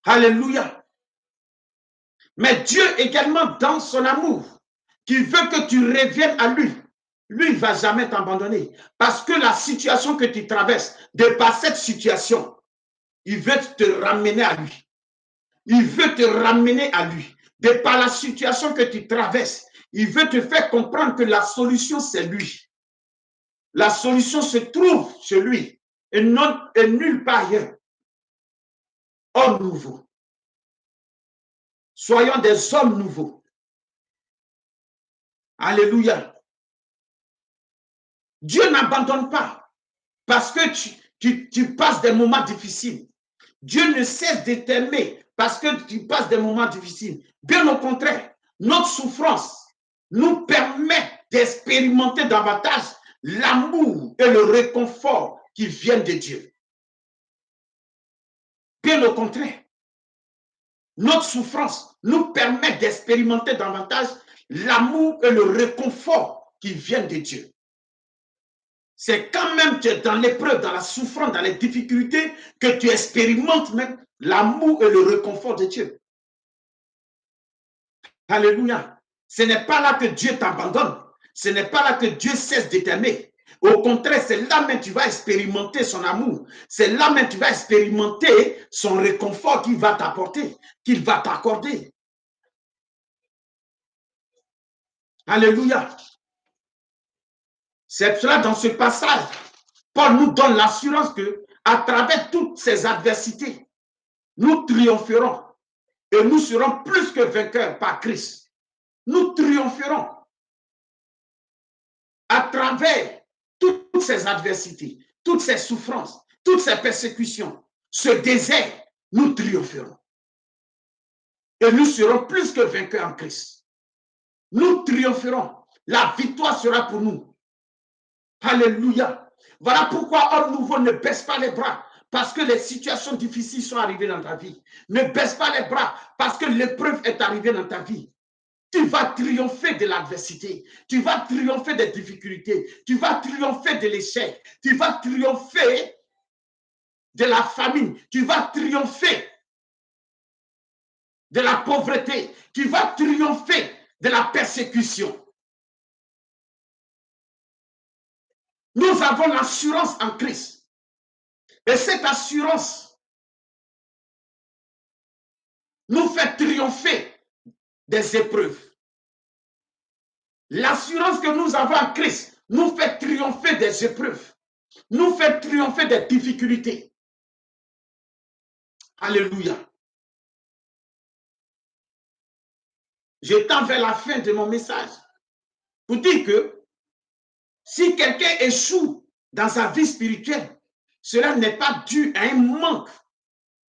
Alléluia. Mais Dieu également, dans son amour, qui veut que tu reviennes à lui, lui, il ne va jamais t'abandonner. Parce que la situation que tu traverses, de par cette situation, il veut te ramener à lui. Il veut te ramener à lui. De par la situation que tu traverses, il veut te faire comprendre que la solution, c'est lui. La solution se trouve chez lui et nulle part ailleurs. Homme nouveau. Soyons des hommes nouveaux. Alléluia. Dieu n'abandonne pas parce que tu passes des moments difficiles. Dieu ne cesse de t'aimer parce que tu passes des moments difficiles. Bien au contraire, notre souffrance nous permet d'expérimenter davantage l'amour et le réconfort qui viennent de Dieu. Bien au contraire, notre souffrance nous permet d'expérimenter davantage l'amour et le réconfort qui viennent de Dieu. C'est quand même tu es dans l'épreuve, dans la souffrance, dans les difficultés que tu expérimentes même l'amour et le réconfort de Dieu. Alléluia. Ce n'est pas là que Dieu t'abandonne. Ce n'est pas là que Dieu cesse de t'aimer. Au contraire, c'est là même que tu vas expérimenter son amour. C'est là même que tu vas expérimenter son réconfort qu'il va t'apporter, qu'il va t'accorder. Alléluia. C'est cela dans ce passage. Paul nous donne l'assurance que à travers toutes ces adversités, nous triompherons et nous serons plus que vainqueurs par Christ. Nous triompherons à travers toutes ces adversités, toutes ces souffrances, toutes ces persécutions, ce désert, nous triompherons. Et nous serons plus que vainqueurs en Christ. Nous triompherons. La victoire sera pour nous. Alléluia. Voilà pourquoi homme nouveau ne baisse pas les bras parce que les situations difficiles sont arrivées dans ta vie. Ne baisse pas les bras parce que l'épreuve est arrivée dans ta vie. Tu vas triompher de l'adversité. Tu vas triompher des difficultés. Tu vas triompher de l'échec. Tu vas triompher de la famine. Tu vas triompher de la pauvreté. Tu vas triompher de la persécution. Nous avons l'assurance en Christ. Et cette assurance nous fait triompher des épreuves. L'assurance que nous avons en Christ nous fait triompher des épreuves, nous fait triompher des difficultés. Alléluia. Je tends vers la fin de mon message pour dire que si quelqu'un échoue dans sa vie spirituelle, cela n'est pas dû à un manque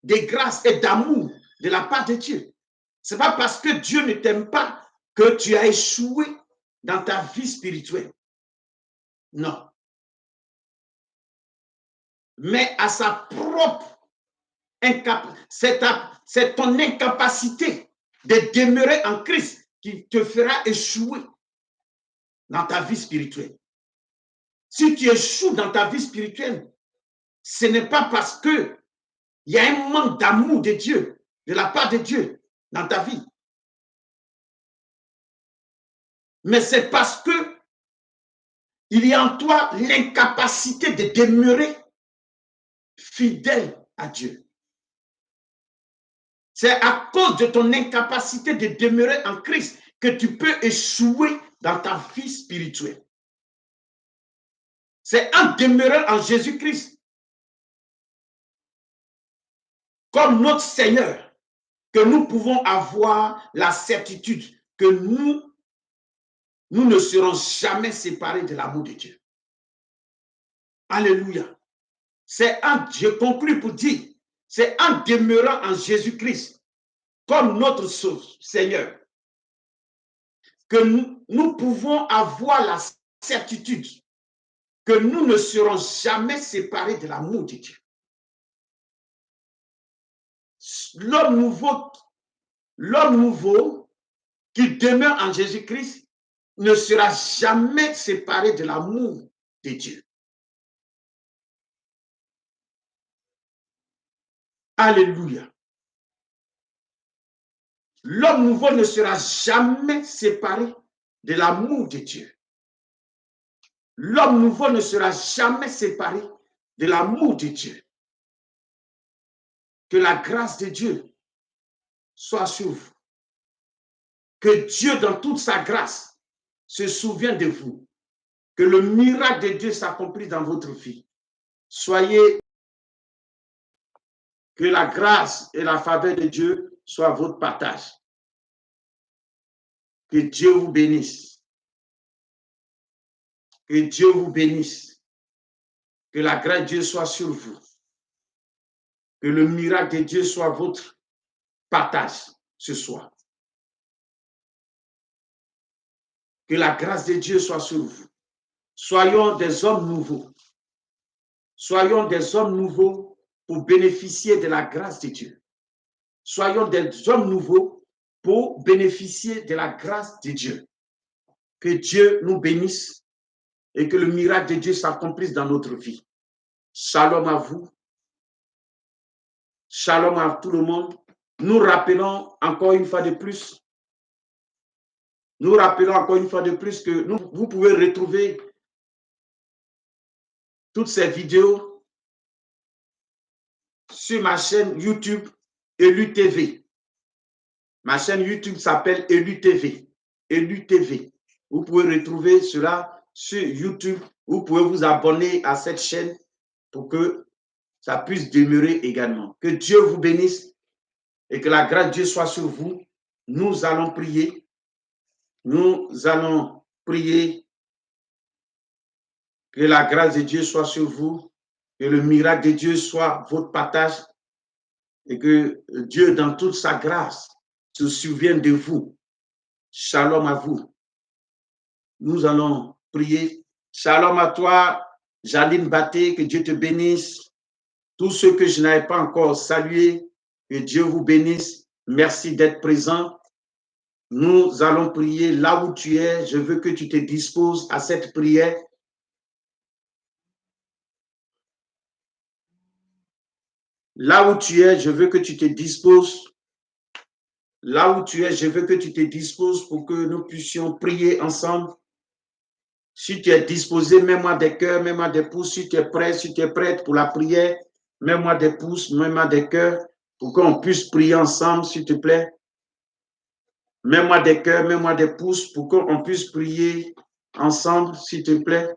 de grâce et d'amour de la part de Dieu. Ce n'est pas parce que Dieu ne t'aime pas que tu as échoué dans ta vie spirituelle. Non. Mais à sa propre incapacité, c'est ton incapacité de demeurer en Christ qui te fera échouer dans ta vie spirituelle. Si tu échoues dans ta vie spirituelle, ce n'est pas parce qu'il y a un manque d'amour de Dieu, de la part de Dieu dans ta vie. Mais c'est parce que il y a en toi l'incapacité de demeurer fidèle à Dieu. C'est à cause de ton incapacité de demeurer en Christ que tu peux échouer dans ta vie spirituelle. C'est en demeurant en Jésus-Christ comme notre Seigneur que nous pouvons avoir la certitude que nous ne serons jamais séparés de l'amour de Dieu. Alléluia. Je conclue pour dire, c'est en demeurant en Jésus-Christ comme notre Seigneur que nous pouvons avoir la certitude que nous ne serons jamais séparés de l'amour de Dieu. L'homme nouveau qui demeure en Jésus-Christ ne sera jamais séparé de l'amour de Dieu. Alléluia. L'homme nouveau ne sera jamais séparé de l'amour de Dieu. L'homme nouveau ne sera jamais séparé de l'amour de Dieu. Que la grâce de Dieu soit sur vous. Que Dieu, dans toute sa grâce, se souvienne de vous. Que le miracle de Dieu s'accomplisse dans votre vie. Soyez, que la grâce et la faveur de Dieu soient votre partage. Que Dieu vous bénisse. Que Dieu vous bénisse. Que la grâce de Dieu soit sur vous. Que le miracle de Dieu soit votre partage ce soir. Que la grâce de Dieu soit sur vous. Soyons des hommes nouveaux. Soyons des hommes nouveaux pour bénéficier de la grâce de Dieu. Soyons des hommes nouveaux pour bénéficier de la grâce de Dieu. Que Dieu nous bénisse et que le miracle de Dieu s'accomplisse dans notre vie. Shalom à vous. Shalom à tout le monde. Nous rappelons encore une fois de plus. Nous rappelons encore une fois de plus que vous pouvez retrouver toutes ces vidéos sur ma chaîne YouTube Élu TV. Ma chaîne YouTube s'appelle Élu TV. Élu TV. Vous pouvez retrouver cela sur YouTube. Vous pouvez vous abonner à cette chaîne pour que ça puisse demeurer également. Que Dieu vous bénisse et que la grâce de Dieu soit sur vous. Nous allons prier. Nous allons prier. Que la grâce de Dieu soit sur vous. Que le miracle de Dieu soit votre partage. Et que Dieu, dans toute sa grâce, se souvienne de vous. Shalom à vous. Nous allons prier. Shalom à toi, Jaline Baté, que Dieu te bénisse. Tous ceux que je n'avais pas encore salués, que Dieu vous bénisse. Merci d'être présent. Nous allons prier là où tu es. Je veux que tu te disposes à cette prière. Là où tu es, je veux que tu te disposes. Là où tu es, je veux que tu te disposes pour que nous puissions prier ensemble. Si tu es disposé, mets-moi des cœurs, mets-moi des pouces. Si tu es prêt, si tu es prête pour la prière, mets-moi des pouces, mets-moi des cœurs pour qu'on puisse prier ensemble, s'il te plaît. Mets-moi des cœurs, mets-moi des pouces pour qu'on puisse prier ensemble, s'il te plaît.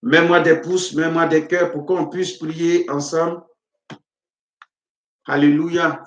Mets-moi des pouces, mets-moi des cœurs pour qu'on puisse prier ensemble. Alléluia.